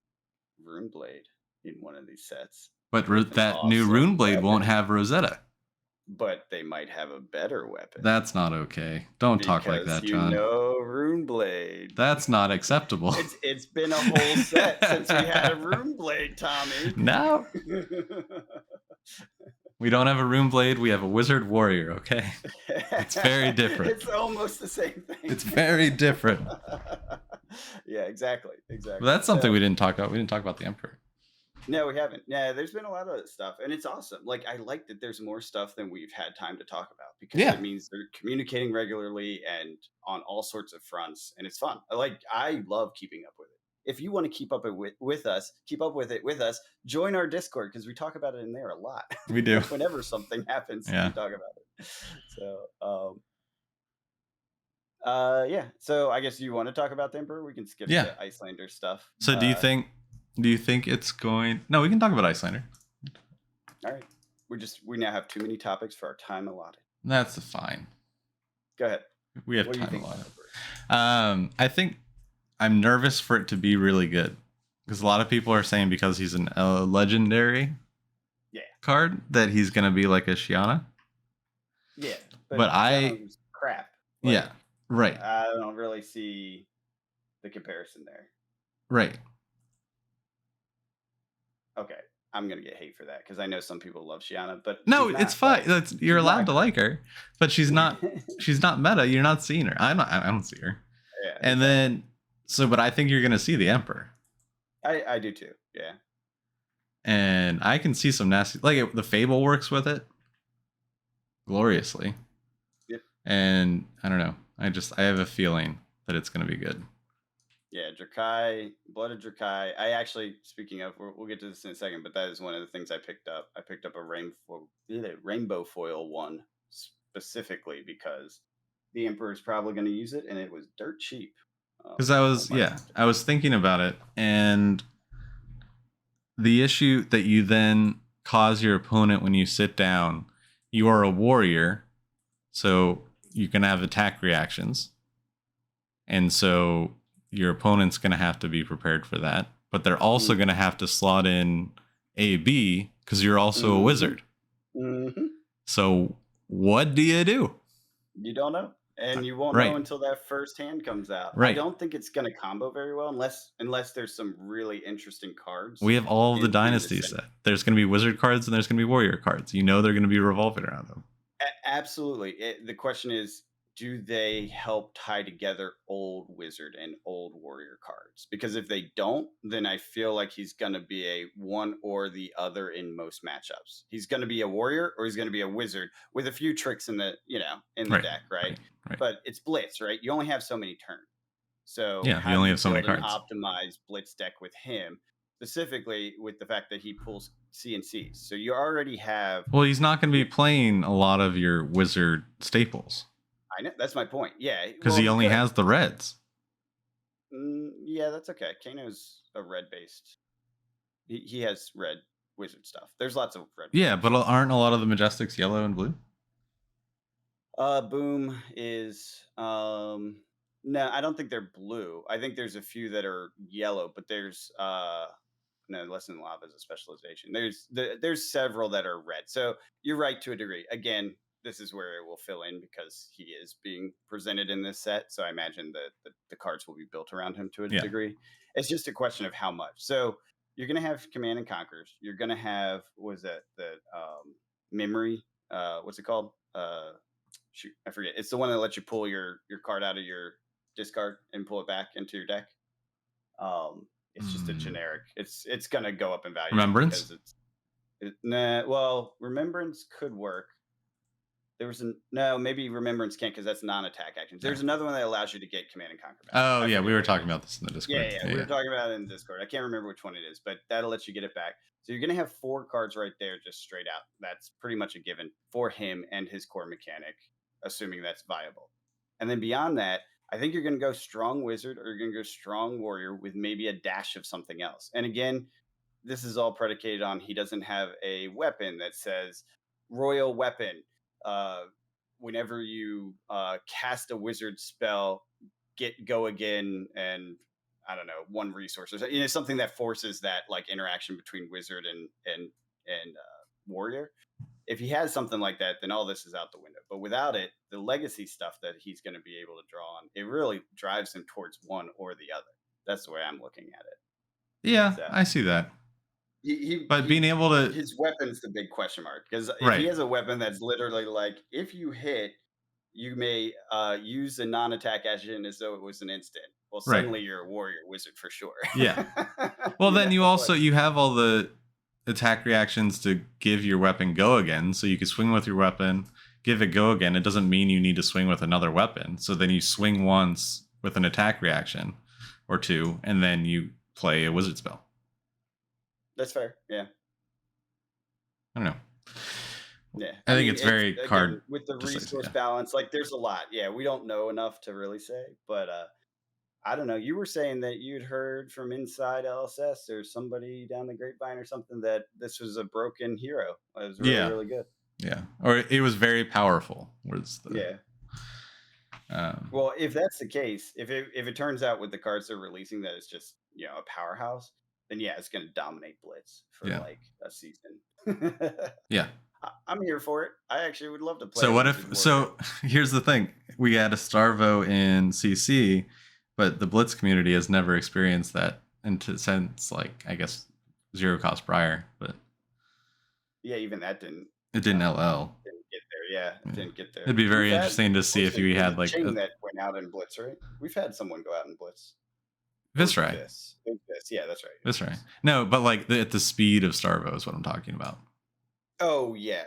Runeblade in one of these sets. But that new Runeblade won't have Rosetta. But they might have a better weapon. That's not okay. Don't talk like that, John. Runeblade. That's not acceptable. It's been a whole set since we had a Runeblade, Tommy. No. We don't have a Runeblade. We have a Wizard Warrior, okay? It's very different. It's almost the same thing. It's very different. Yeah, exactly. But that's something we didn't talk about. We didn't talk about the Emperor. No, we haven't. Yeah, there's been a lot of stuff, and it's awesome. Like, I like that there's more stuff than we've had time to talk about because it means they're communicating regularly and on all sorts of fronts, and it's fun. I love keeping up with it. if you want to keep up with us, join our Discord because we talk about it in there a lot. We do. Whenever something happens, Yeah. we talk about it. So, yeah. So I guess you want to talk about the Emperor. We can skip Yeah. the Icelander stuff. So do you think it's going? No, we can talk about Icelander. All right. We now have too many topics for our time allotted. That's fine. Go ahead. We have What do you time think allotted. I think I'm nervous for it to be really good because a lot of people are saying because he's a legendary card that he's going to be like a Shiana. Yeah, but crap. Like, yeah, right. I don't really see the comparison there. Right. Okay, I'm gonna get hate for that because I know some people love Shiana, but no, it's fine. You're allowed to like her, but she's not. She's not meta. You're not seeing her. I don't see her. Yeah. And then but I think you're gonna see the Emperor. I do too. Yeah. And I can see some nasty, like the Fable works with it gloriously. Yep. And I don't know. I have a feeling that it's gonna be good. Yeah, Drakai, Blood of Drakai. I actually, speaking of, we'll get to this in a second, but that is one of the things I picked up. I picked up a rainbow foil one specifically because the Emperor is probably going to use it, and it was dirt cheap. Because I was thinking about it, and the issue that you then cause your opponent when you sit down, you are a warrior, so you can have attack reactions, and so your opponent's going to have to be prepared for that. But they're also going to have to slot in AB because you're also a wizard. Mm-hmm. So what do? You don't know. And you won't know until that first hand comes out. Right. I don't think it's going to combo very well unless there's some really interesting cards. We have all of the dynasty set. There's going to be wizard cards and there's going to be warrior cards. You know they're going to be revolving around them. Absolutely. The question is, do they help tie together old wizard and old warrior cards? Because if they don't, then I feel like he's going to be a one or the other in most matchups. He's going to be a warrior or he's going to be a wizard with a few tricks in the deck, right? But it's blitz, right? You only have so many turns. So yeah, you only have so many cards. Optimized blitz deck with him, specifically with the fact that he pulls CNCs. So you already have. Well, he's not going to be playing a lot of your wizard staples. I know, that's my point. Yeah, because he only has the reds. Yeah, that's okay. Kano's a red based. He has red wizard stuff. There's lots of red. Yeah, but aren't a lot of the Majestics yellow and blue? Boom is no, I don't think they're blue. I think there's a few that are yellow, but there's no, Lesson Lava is a specialization. There's several that are red. So you're right to a degree. Again, this is where it will fill in because he is being presented in this set. So I imagine that the cards will be built around him to a degree. It's just a question of how much. So you're going to have Command and Conquers. You're going to have, the memory? What's it called? Shoot, I forget. It's the one that lets you pull your card out of your discard and pull it back into your deck. It's just a generic. It's going to go up in value. Remembrance? Remembrance could work. There was maybe Remembrance can't because that's non-attack actions. There's another one that allows you to get Command and Conquer back. Oh, yeah, we were talking about this in the Discord. Yeah, we were talking about it in Discord. I can't remember which one it is, but that'll let you get it back. So you're going to have 4 cards right there just straight out. That's pretty much a given for him and his core mechanic, assuming that's viable. And then beyond that, I think you're going to go strong wizard or you're going to go strong warrior with maybe a dash of something else. And again, this is all predicated on he doesn't have a weapon that says royal weapon. Whenever you cast a wizard spell, go again, and I don't know, 1 resource or something that forces that like interaction between wizard and warrior. If he has something like that, then all this is out the window. But without it, the legacy stuff that he's going to be able to draw on, it really drives him towards one or the other. That's the way I'm looking at it. Yeah, I see that. Being able to, his weapon's the big question mark because if he has a weapon that's literally like, if you hit, you may use a non-attack action as though it was an instant. Well, suddenly you're a warrior wizard for sure. Yeah. Well, then you have all the attack reactions to give your weapon go again, so you can swing with your weapon, give it go again. It doesn't mean you need to swing with another weapon. So then you swing once with an attack reaction or 2, and then you play a wizard spell. That's fair. Yeah. I don't know. Yeah. I think it's very again, hard with the to say, resource yeah. balance, like there's a lot. Yeah, we don't know enough to really say, but I don't know. You were saying that you'd heard from inside LSS or somebody down the grapevine or something that this was a broken hero. It was really, Yeah. really good. Yeah. Or it was very powerful. Was the Yeah. Well, if that's the case, if it turns out with the cards they're releasing that it's just a powerhouse, then yeah, it's going to dominate Blitz for Yeah. like a season. Yeah. I'm here for it. I actually would love to play. So a what Wizard if? Warrior. So here's the thing: we had a Starvo in CC, but the Blitz community has never experienced that since, like, I guess, zero cost prior. But Yeah, even that didn't. it didn't LL. Didn't get there. Yeah, it didn't get there. It'd be very We've had- interesting to see if there's we a had like Ching that went out in Blitz, right? We've had someone go out in Blitz. Viscerai. Yeah, that's right. Viscerai. No, but like at the speed of Starvo is what I'm talking about. Oh yeah,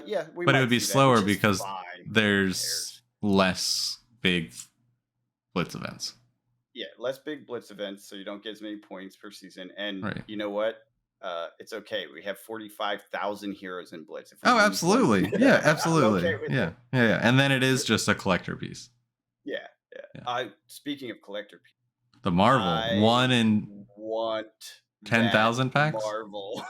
yeah. But it would be slower that, because fine. there's less big Blitz events. Yeah, less big Blitz events, so you don't get as many points per season. And Right. you know what? It's okay. We have 45,000 heroes in Blitz. Oh, absolutely. Yeah, absolutely. I'm okay yeah. And then it is just a collector piece. Yeah. Speaking of collector piece, the Marvel, I one in want 10,000 packs. Marvel.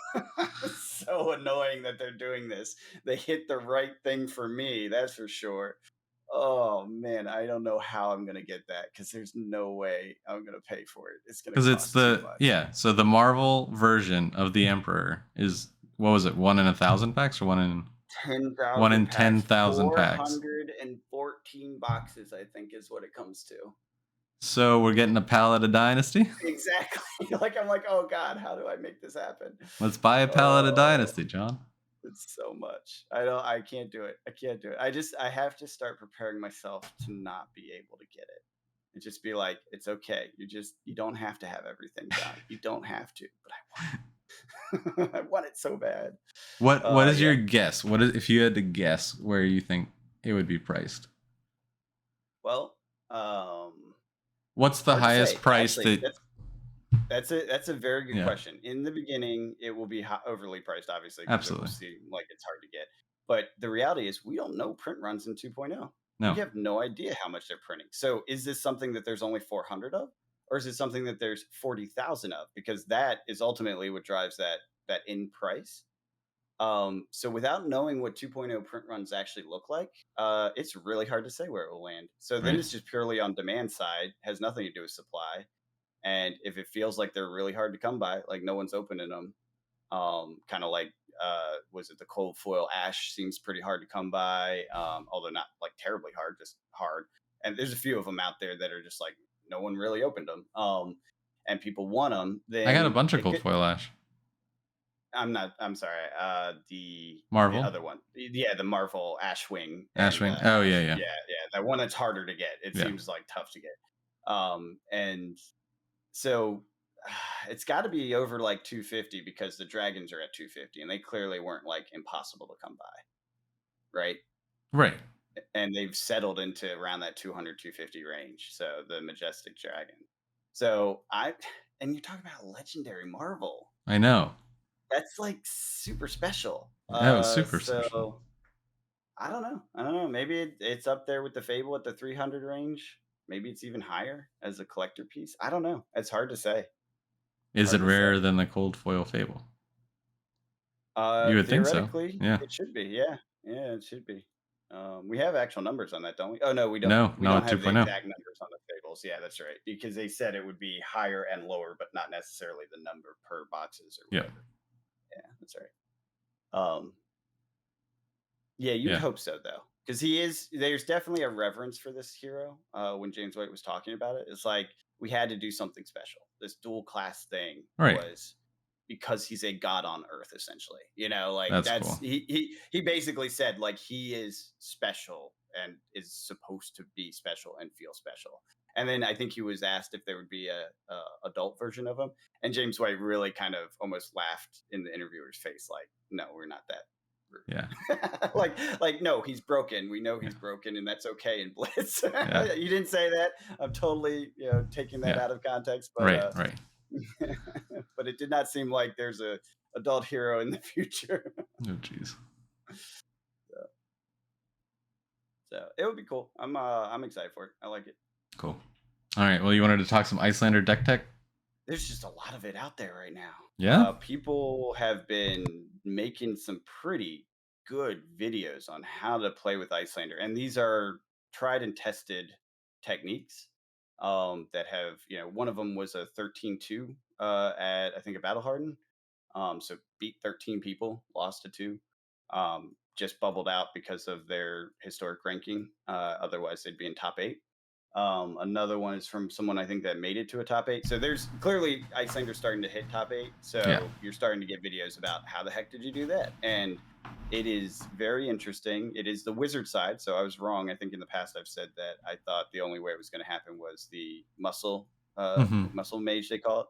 So annoying that they're doing this. They hit the right thing for me, that's for sure. Oh man, I don't know how I'm gonna get that because there's no way I'm gonna pay for it. It's gonna because it's too much. So the Marvel version of the Emperor is, what was it, 1 in 1,000 packs or 1 in 10,000? 1 in 10,000 packs. 414 boxes, I think, is what it comes to. So we're getting a pallet of Dynasty. Exactly. I'm like, oh god, how do I make this happen? Let's buy a pallet of Dynasty, John. It's so much. I can't do it. I have to start preparing myself to not be able to get it. And just be like, it's okay. You don't have to have everything done. You don't have to, but I want it. I want it so bad. What is your guess? What is, if you had to guess where you think it would be priced? Well, what's the highest price That's a very good question. In the beginning, it will be overly priced, obviously. Absolutely. It will seem like it's hard to get. But the reality is we don't know print runs in 2.0. No. We have no idea how much they're printing. So is this something that there's only 400 of? Or is it something that there's 40,000 of? Because that is ultimately what drives that in price. So without knowing what 2.0 print runs actually look like, it's really hard to say where it will land. So then it's just purely on demand side, has nothing to do with supply. And if it feels like they're really hard to come by, like no one's opening them, kind of like, was it the cold foil ash seems pretty hard to come by, although not like terribly hard, just hard. And there's a few of them out there that are just like, no one really opened them. And people want them. Then I got a bunch of cold foil ash. I'm sorry. The Marvel, the other one. Yeah, the Marvel Ashwing. Ashwing. Oh yeah. Yeah. That one that's harder to get. It seems like tough to get. And so it's got to be over like 250 because the dragons are at 250 and they clearly weren't like impossible to come by. Right. And they've settled into around that 200, 250 range. So the majestic dragon. So and you're talking about a legendary Marvel. I know. That's like super special. That was super special. I don't know. Maybe it's up there with the Fable at the 300 range. Maybe it's even higher as a collector piece. I don't know. It's hard to say. Is it rarer than the cold foil Fable? You would think so. Yeah. It should be. Yeah, it should be. We have actual numbers on that, don't we? Oh no, we don't. No, we don't have 2.0. the exact numbers on the Fables. Yeah, that's right. Because they said it would be higher and lower, but not necessarily the number per boxes or whatever. Yeah, that's right. Yeah, you'd hope so though, because there's definitely a reverence for this hero. When James White was talking about it, it's like we had to do something special. This dual class thing was because he's a god on Earth, essentially. That's cool. He basically said like he is special and is supposed to be special and feel special. And then I think he was asked if there would be a adult version of him, and James White really kind of almost laughed in the interviewer's face, like, "No, we're not that." Yeah. like no, he's broken. We know he's broken, and that's okay in Blitz. You didn't say that. I'm totally taking that out of context. But right. But it did not seem like there's a adult hero in the future. Oh, jeez. So it would be cool. I'm excited for it. I like it. Cool. All right. Well, you wanted to talk some Icelander deck tech? There's just a lot of it out there right now. Yeah. People have been making some pretty good videos on how to play with Icelander, and these are tried and tested techniques that have, one of them was a 13-2 at, I think, a Battle Harden. So beat 13 people, lost to two. Just bubbled out because of their historic ranking. Otherwise, they'd be in top eight. Another one is from someone I think that made it to a top eight. So there's clearly Icelander starting to hit top eight. So Yeah. you're starting to get videos about how the heck did you do that? And it is very interesting. It is the wizard side. So I was wrong. I think in the past I've said that I thought the only way it was going to happen was the muscle mage, they call it,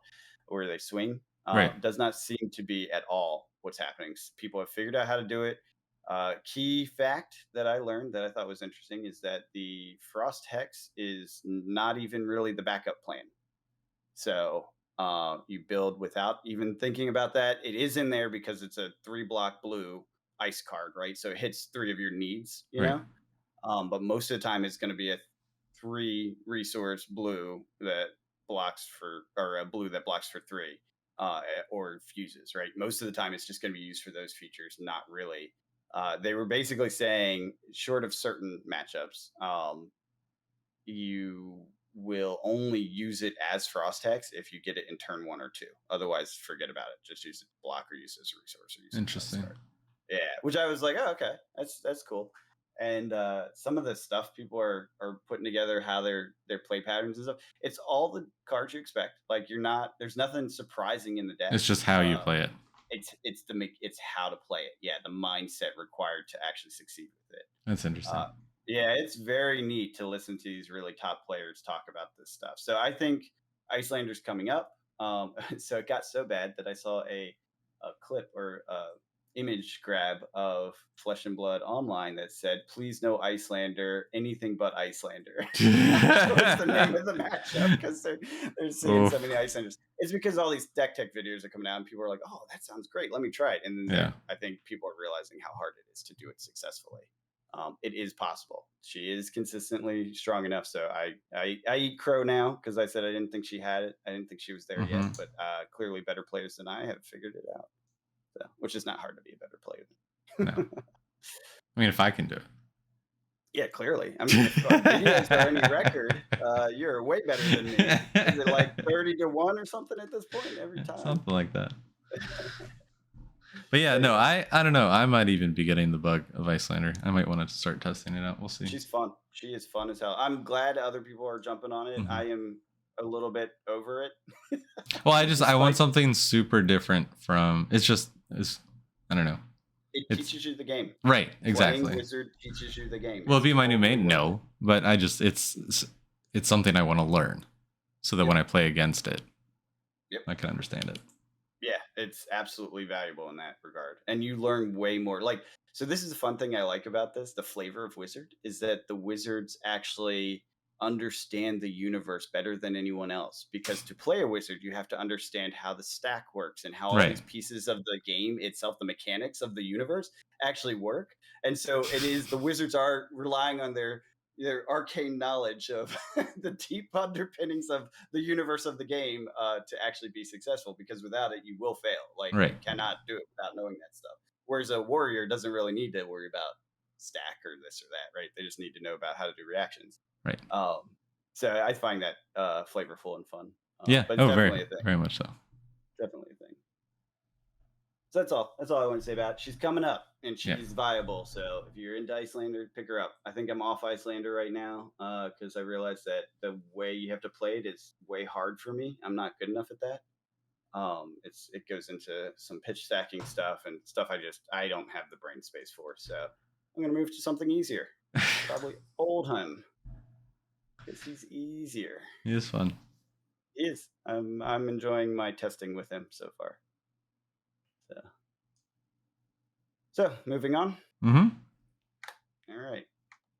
where they swing. Right. Does not seem to be at all what's happening. People have figured out how to do it. Key fact that I learned that I thought was interesting is that the Frost Hex is not even really the backup plan. So you build without even thinking about that. It is in there because it's a 3-block blue ice card, right? So it hits 3 of your needs, Right. but most of the time it's going to be a 3-resource blue that blocks for, or a blue that blocks for 3, or fuses, right? Most of the time it's just going to be used for those features, not really. They were basically saying, short of certain matchups, you will only use it as Frost Hex if you get it in turn 1 or 2. Otherwise, forget about it. Just use it to block or use it as a resource or use Interesting. it. Yeah, which I was like, oh, okay, that's cool. And some of the stuff people are putting together, how their play patterns and stuff, it's all the cards you expect. Like there's nothing surprising in the deck. It's just how you play it. It's how to play it. Yeah, the mindset required to actually succeed with it. That's interesting. Yeah, it's very neat to listen to these really top players talk about this stuff. So I think Icelander's coming up. So it got so bad that I saw a clip or image grab of Flesh and Blood Online that said, "Please no Icelander, anything but Icelander." That was the name of the matchup because they're seeing so many Icelanders. It's because all these deck tech videos are coming out and people are like, "Oh, that sounds great. Let me try it." And then I think people are realizing how hard it is to do it successfully. It is possible. She is consistently strong enough. So I eat crow now because I said I didn't think she had it. I didn't think she was there yet. But clearly, better players than I have figured it out. So, which is not hard to be a better player than. No. I mean, if I can do it. Yeah, clearly. I mean, if videos are any record, you're way better than me. Is it like 30-1 or something at this point every time? Something like that. But yeah, no, I don't know. I might even be getting the bug of Icelander. I might want to start testing it out. We'll see. She's fun. She is fun as hell. I'm glad other people are jumping on it. I am a little bit over it. Well, I want something super different from. It's I don't know. It teaches you the game. Right, exactly. Playing Wizard teaches you the game. Will it be my new main? No, but it's something I want to learn, so that when I play against it, I can understand it. Yeah, it's absolutely valuable in that regard, and you learn way more. Like, so this is the fun thing I like about this. The flavor of Wizard is that the wizards actually understand the universe better than anyone else, because to play a wizard you have to understand how the stack works and how all these pieces of the game itself, the mechanics of the universe, actually work. And so it is, the wizards are relying on their arcane knowledge of the deep underpinnings of the universe of the game to actually be successful, because without it you will fail. Like, you cannot do it without knowing that stuff. Whereas a warrior doesn't really need to worry about stack or this or that, right? They just need to know about how to do reactions. Right. So I find that flavorful and fun. Yeah. But definitely a thing. Very much so. Definitely a thing. So that's all. That's all I want to say about it. She's coming up and she's viable. So if you're into Icelander, pick her up. I think I'm off Icelander right now because I realized that the way you have to play it is way hard for me. I'm not good enough at that. It goes into some pitch stacking stuff and stuff I don't have the brain space for. So I'm gonna move to something easier. Probably Oldhim, because he's easier. He is fun. He is. I'm enjoying my testing with him so far. So moving on. Mm-hmm. All right.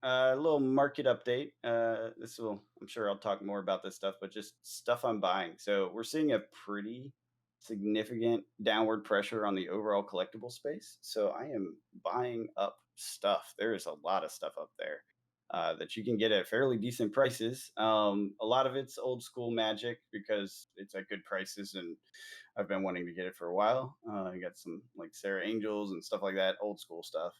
A little market update. I'm sure I'll talk more about this stuff, but just stuff I'm buying. So we're seeing a pretty significant downward pressure on the overall collectible space. So I am buying up stuff. There is a lot of stuff up there that you can get at fairly decent prices. A lot of it's old school Magic because it's at good prices, and I've been wanting to get it for a while. I got some like Sarah Angels and stuff like that, old school stuff.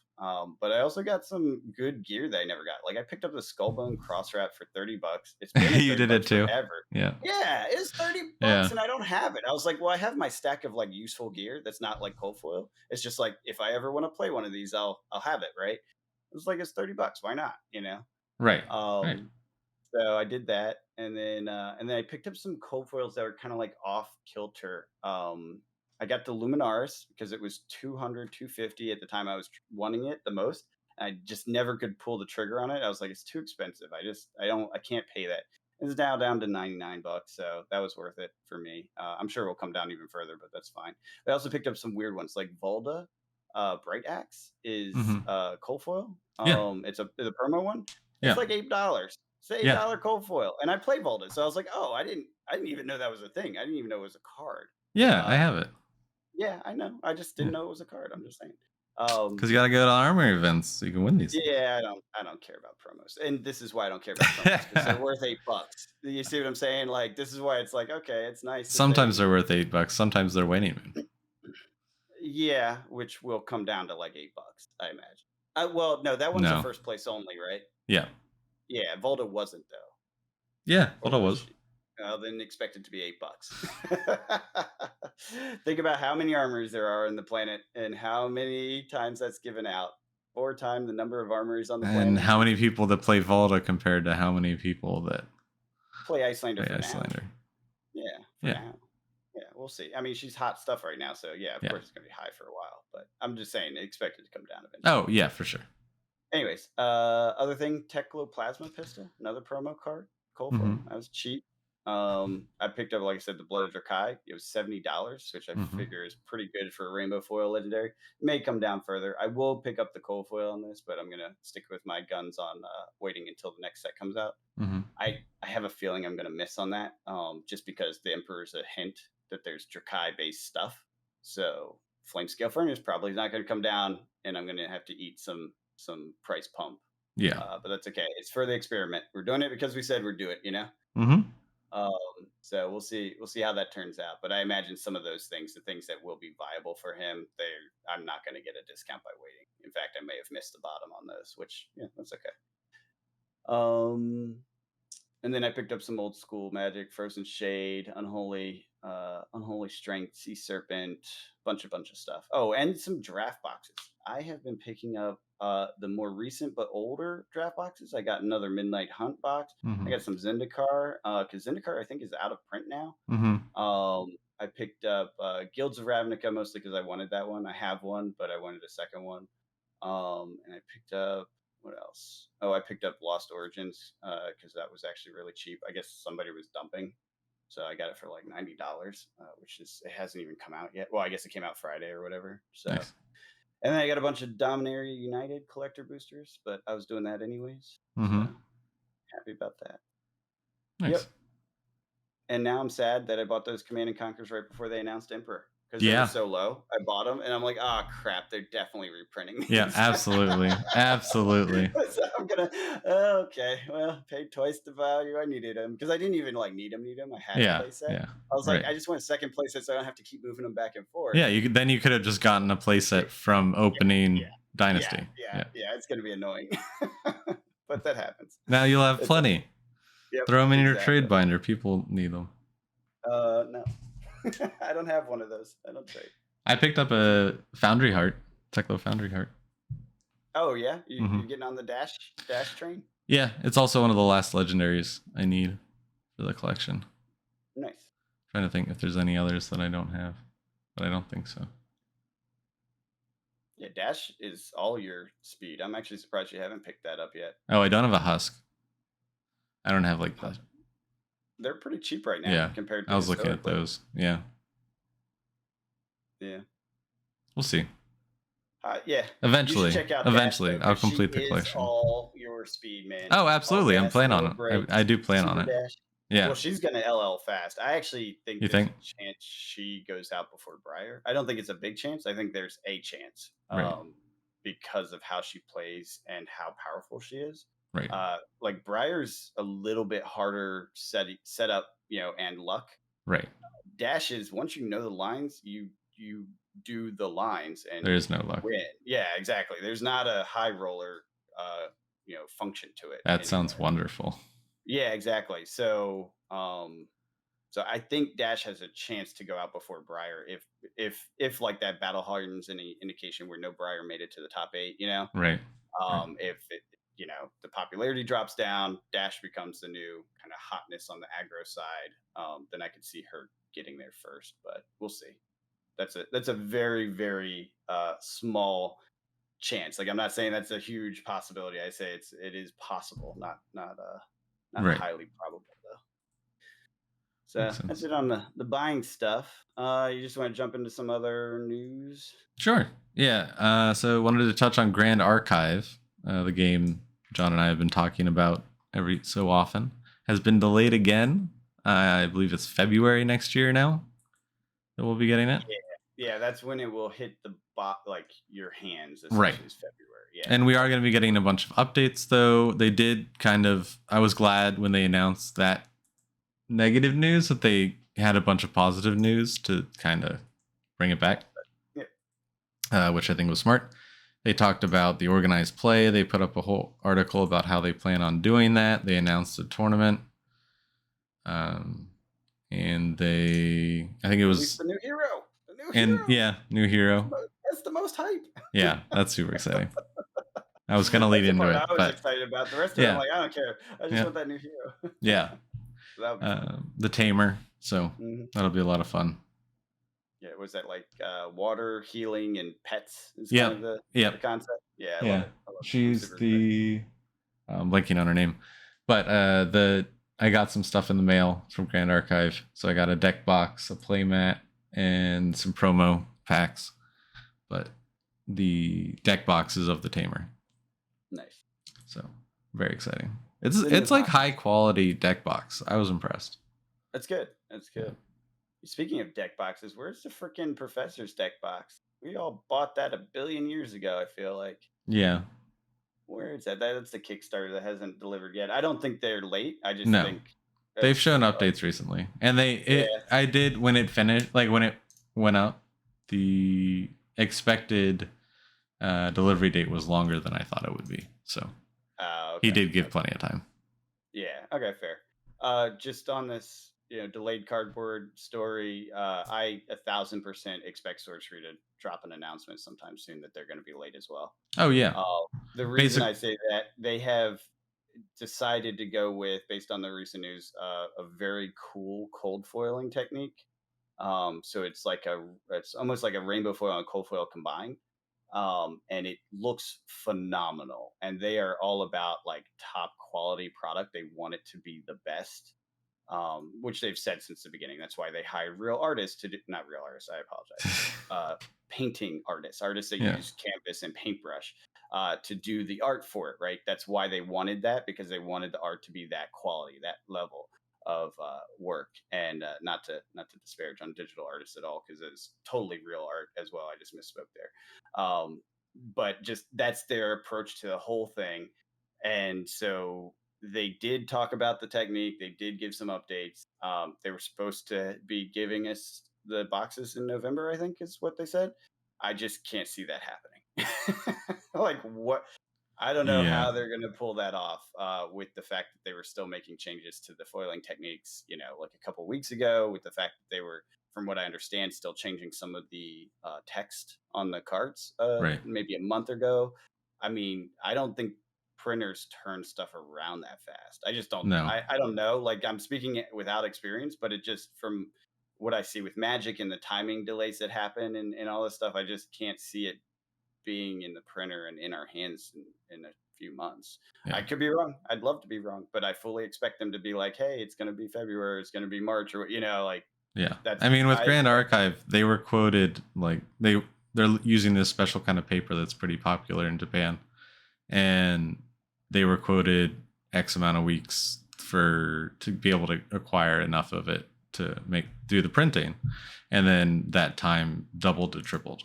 But I also got some good gear that I never got. Like I picked up the Skullbone cross wrap for $30. It's been at You 30 did it bucks too. forever. Yeah. Yeah, it's 30 Yeah. bucks and I don't have it. I was like, well, I have my stack of like useful gear that's not like cold foil. It's just like if I ever want to play one of these, I'll have it, right? It was like it's 30 bucks. Why not? Right. Right. Um so I did that, and then I picked up some cold foils that were kind of like off kilter. I got the Luminaris because it was 200, 250 at the time I was wanting it the most. I just never could pull the trigger on it. I was like, it's too expensive. I can't pay that. It's now down to 99 bucks, so that was worth it for me. I'm sure it will come down even further, but that's fine. I also picked up some weird ones like Volda. Bright Axe is Mm-hmm. cold foil. Yeah. It's the promo one. Yeah. It's like $8. It's an Yeah. $8 cold foil, and I play Volda, so I was like, oh, I didn't even know that was a thing. I didn't even know it was a card. Yeah. I have it. Yeah, I know. I just Yeah. didn't know it was a card. I'm just saying. Because you gotta go to armor events so you can win these. Yeah, I don't care about promos, and this is why I don't care about promos because they're worth $8. You see what I'm saying? Like this is why it's like okay, it's nice. Sometimes they're worth $8. Sometimes they're winning. Yeah, which will come down to like $8, I imagine. Well, no, that one's a No. first place only, right? Yeah. Yeah, Volda wasn't though. Yeah. Or What it was. she? Then expect it to be $8. Think about how many armories there are in the planet and how many times that's given out. 4 times the number of armories on the planet. And how many people that play Volta compared to how many people that play Icelander play for Icelander. now. Yeah. Yeah. Now. Yeah, we'll see. I mean, she's hot stuff right now, so yeah, of course it's gonna be high for a while. But I'm just saying, expect it to come down eventually. Oh yeah, for sure. Anyways, other thing, Teklo Plasma Pistol, another promo card, cold foil. Mhm. That was cheap. I picked up, like I said, the Blood of Drakai. It was $70, which I Mhm. figure is pretty good for a Rainbow Foil Legendary. It may come down further. I will pick up the cold foil on this, but I'm gonna stick with my guns on waiting until the next set comes out. Mhm. I have a feeling I'm gonna miss on that, just because the Emperor's a hint that there's Drakai based stuff. So Flame Scale Furnace probably is not gonna come down, and I'm gonna have to eat some price pump. Yeah. But that's okay. It's for the experiment. We're doing it because we said we'd do it, Mhm. So we'll see how that turns out. But I imagine some of those things, the things that will be viable for him, I'm not going to get a discount by waiting. In fact, I may have missed the bottom on those, which that's okay. And then I picked up some old school Magic, Frozen Shade, Unholy Strength, Sea Serpent, bunch of stuff. Oh, and some draft boxes. I have been picking up the more recent but older draft boxes. I got another Midnight Hunt box. I got some Zendikar because Zendikar I think is out of print now. I picked up Guilds of Ravnica mostly because I wanted that one. I have one, but I wanted a second one. And I picked up what else? Oh, I picked up Lost Origins because that was actually really cheap. I guess somebody was dumping, so I got it for like $90, which it hasn't even come out yet. Well, I guess it came out Friday or whatever. So, Nice. And then I got a bunch of Dominaria United collector boosters, but I was doing that anyways. So happy about that. Nice. Yep. And now I'm sad that I bought those Command and Conquers right before they announced Emperor. Because they were so low, I bought them, and I'm like, oh crap, they're definitely reprinting these. Yeah, absolutely, absolutely. So I'm gonna, okay, well, paid twice the value. I needed them because I didn't even like need them. I had a playset. Yeah. I was like, I just want a second playset so I don't have to keep moving them back and forth. Yeah, you could have just gotten a playset from opening Dynasty. Yeah, it's gonna be annoying, but that happens. Now you'll have plenty. Yep, throw them in your trade binder. People need them. No. I don't have one of those. I don't trade. I picked up a Foundry Heart, Teklo Foundry Heart. Oh yeah, you're getting on the dash train. Yeah, it's also one of the last legendaries I need for the collection. Nice. Trying to think if there's any others that I don't have, but I don't think so. Yeah, dash is all your speed. I'm actually surprised you haven't picked that up yet. Oh, I don't have a husk. I don't have like the. They're pretty cheap right now compared to I was looking at those. Yeah. Yeah. We'll see. Yeah, you should Eventually, check out Dash though, eventually, I'll because she complete the is collection. all your speed, man. Oh, All absolutely. I'm gas, planning on no it. I brakes, do plan on super it. dash. Yeah. Well, she's gonna LL fast. I actually think You there's think? a chance she goes out before Briar. I don't think it's a big chance. I think there's a chance, Right. because of how she plays and how powerful she is. Right. Like Briar's a little bit harder set up, and luck. Right. Dash is once you know the lines, you do the lines There and is no you luck. win. Yeah, exactly. There's not a high roller, function to it That sounds anymore. wonderful. Yeah, exactly. So I think Dash has a chance to go out before Briar if like that battle hardens any indication where no Briar made it to the top 8. Right. Right. If it, the popularity drops down, Dash becomes the new kind of hotness on the aggro side. Then I could see her getting there first, but we'll see. That's a very very small chance. Like I'm not saying that's a huge possibility. I say it is possible, not Right. highly probable though. So Makes that's sense. it on the buying stuff. You just want to jump into some other news? Sure. Yeah. So wanted to touch on Grand Archive, the game John and I have been talking about every so often, has been delayed again. I believe it's February next year now that we'll be getting it. Yeah, that's when it will hit the bot like your hands Right. essentially is February. Yeah. And we are going to be getting a bunch of updates, though. They did kind of. I was glad when they announced that negative news that they had a bunch of positive news to kind of bring it back, which I think was smart. They talked about the organized play. They put up a whole article about how they plan on doing that. They announced a tournament. And I think it was the new hero. The new and hero. yeah, new hero. That's the most hype. Yeah, that's super exciting. I was gonna lead That's the into part it, I was but excited about. The rest of it, I'm like, I don't care. I just want that new hero. Yeah. So that would be fun. The tamer. So that'll be a lot of fun. Yeah, was that like water healing and pets? Is Yeah. kind of the concept. Yeah, I love it. I love it. She's I'm blanking on her name, but I got some stuff in the mail from Grand Archive. So I got a deck box, a playmat, and some promo packs. But the deck box is of the tamer. Nice. So very exciting. It's like high quality deck box. I was impressed. That's good. That's good. Yeah. Speaking of deck boxes, where's the freaking Professor's deck box? We all bought that 1 billion years ago, I feel like. Yeah. Where is that? That's the Kickstarter that hasn't delivered yet. I don't think they're late. I just think they've shown updates recently. And I did when it finished, like when it went up, the expected delivery date was longer than I thought it would be. So he did give plenty of time. Yeah. Okay. Fair. Just on this, delayed cardboard story, I 1,000% expect Source Free to drop an announcement sometime soon that they're going to be late as well. Oh yeah. The reason I say that, they have decided to go with, based on the recent news, a very cool cold foiling technique. So it's almost like a rainbow foil and cold foil combined. And it looks phenomenal. And they are all about like top quality product. They want it to be the best, which they've said since the beginning. That's why they hired real artists to do, not real artists, I apologize, painting artists that use canvas and paintbrush to do the art for it, right? That's why they wanted that, because they wanted the art to be that quality, that level of work. And not to disparage on digital artists at all, because it's totally real art as well. I just misspoke there. But just that's their approach to the whole thing. And so they did talk about the technique. They did give some updates. They were supposed to be giving us the boxes in November, I think is what they said. I just can't see that happening. Like what? I don't know how they're going to pull that off with the fact that they were still making changes to the foiling techniques, like a couple weeks ago, with the fact that they were, from what I understand, still changing some of the text on the cards maybe a month ago. I mean, I don't think printers turn stuff around that fast. I just don't. No. I don't know. Like, I'm speaking without experience, but it just, from what I see with Magic and the timing delays that happen and all this stuff, I just can't see it being in the printer and in our hands in a few months. I could be wrong. I'd love to be wrong, but I fully expect them to be like, hey, it's going to be February, it's going to be March, or like. Yeah. I mean, with Grand Archive, they were quoted like they're using this special kind of paper that's pretty popular in Japan, and they were quoted X amount of weeks to be able to acquire enough of it to do the printing, and then that time doubled to tripled.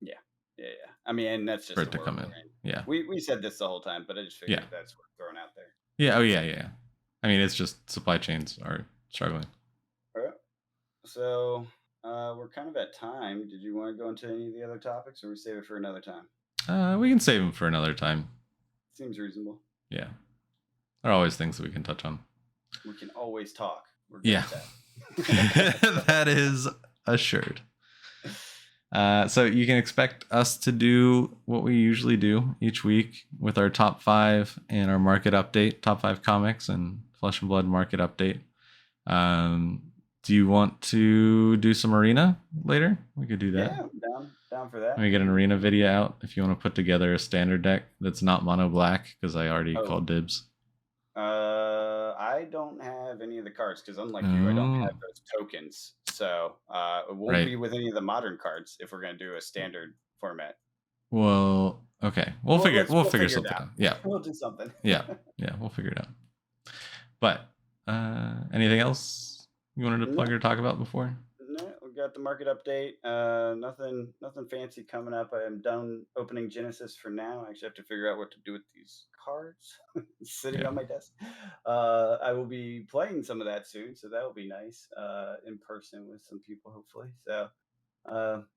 Yeah. I mean, and that's just for it to come in. Yeah. We said this the whole time, but I just figured that's worth throwing out there. Yeah. Oh yeah. I mean, it's just supply chains are struggling. All right. So we're kind of at time. Did you want to go into any of the other topics, or we save it for another time? We can save them for another time. Seems reasonable. Yeah. There are always things that we can touch on. We can always talk. Yeah. That is assured. So you can expect us to do what we usually do each week with our top 5 and our market update, top 5 comics and Flesh and Blood market update. Do you want to do some arena later? We could do that. Yeah, down for that. Let me get an arena video out if you want to put together a standard deck that's not mono black, because I already called dibs. I don't have any of the cards because unlike you, I don't have those tokens. So it won't be with any of the modern cards if we're going to do a standard format. Well, okay. We'll figure something out. Yeah. We'll do something. Yeah, we'll figure it out. But anything else you wanted to plug or talk about before? No, we got the market update. Nothing fancy coming up. I am done opening Genesis for now. I actually have to figure out what to do with these cards sitting on my desk. I will be playing some of that soon, so that will be nice in person with some people, hopefully. So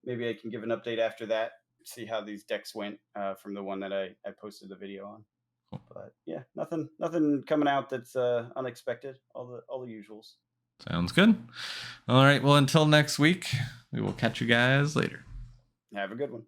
maybe I can give an update after that, see how these decks went from the one that I posted the video on. Cool. But yeah, nothing coming out that's unexpected. All the usuals. Sounds good. All right. Well, until next week, we will catch you guys later. Have a good one.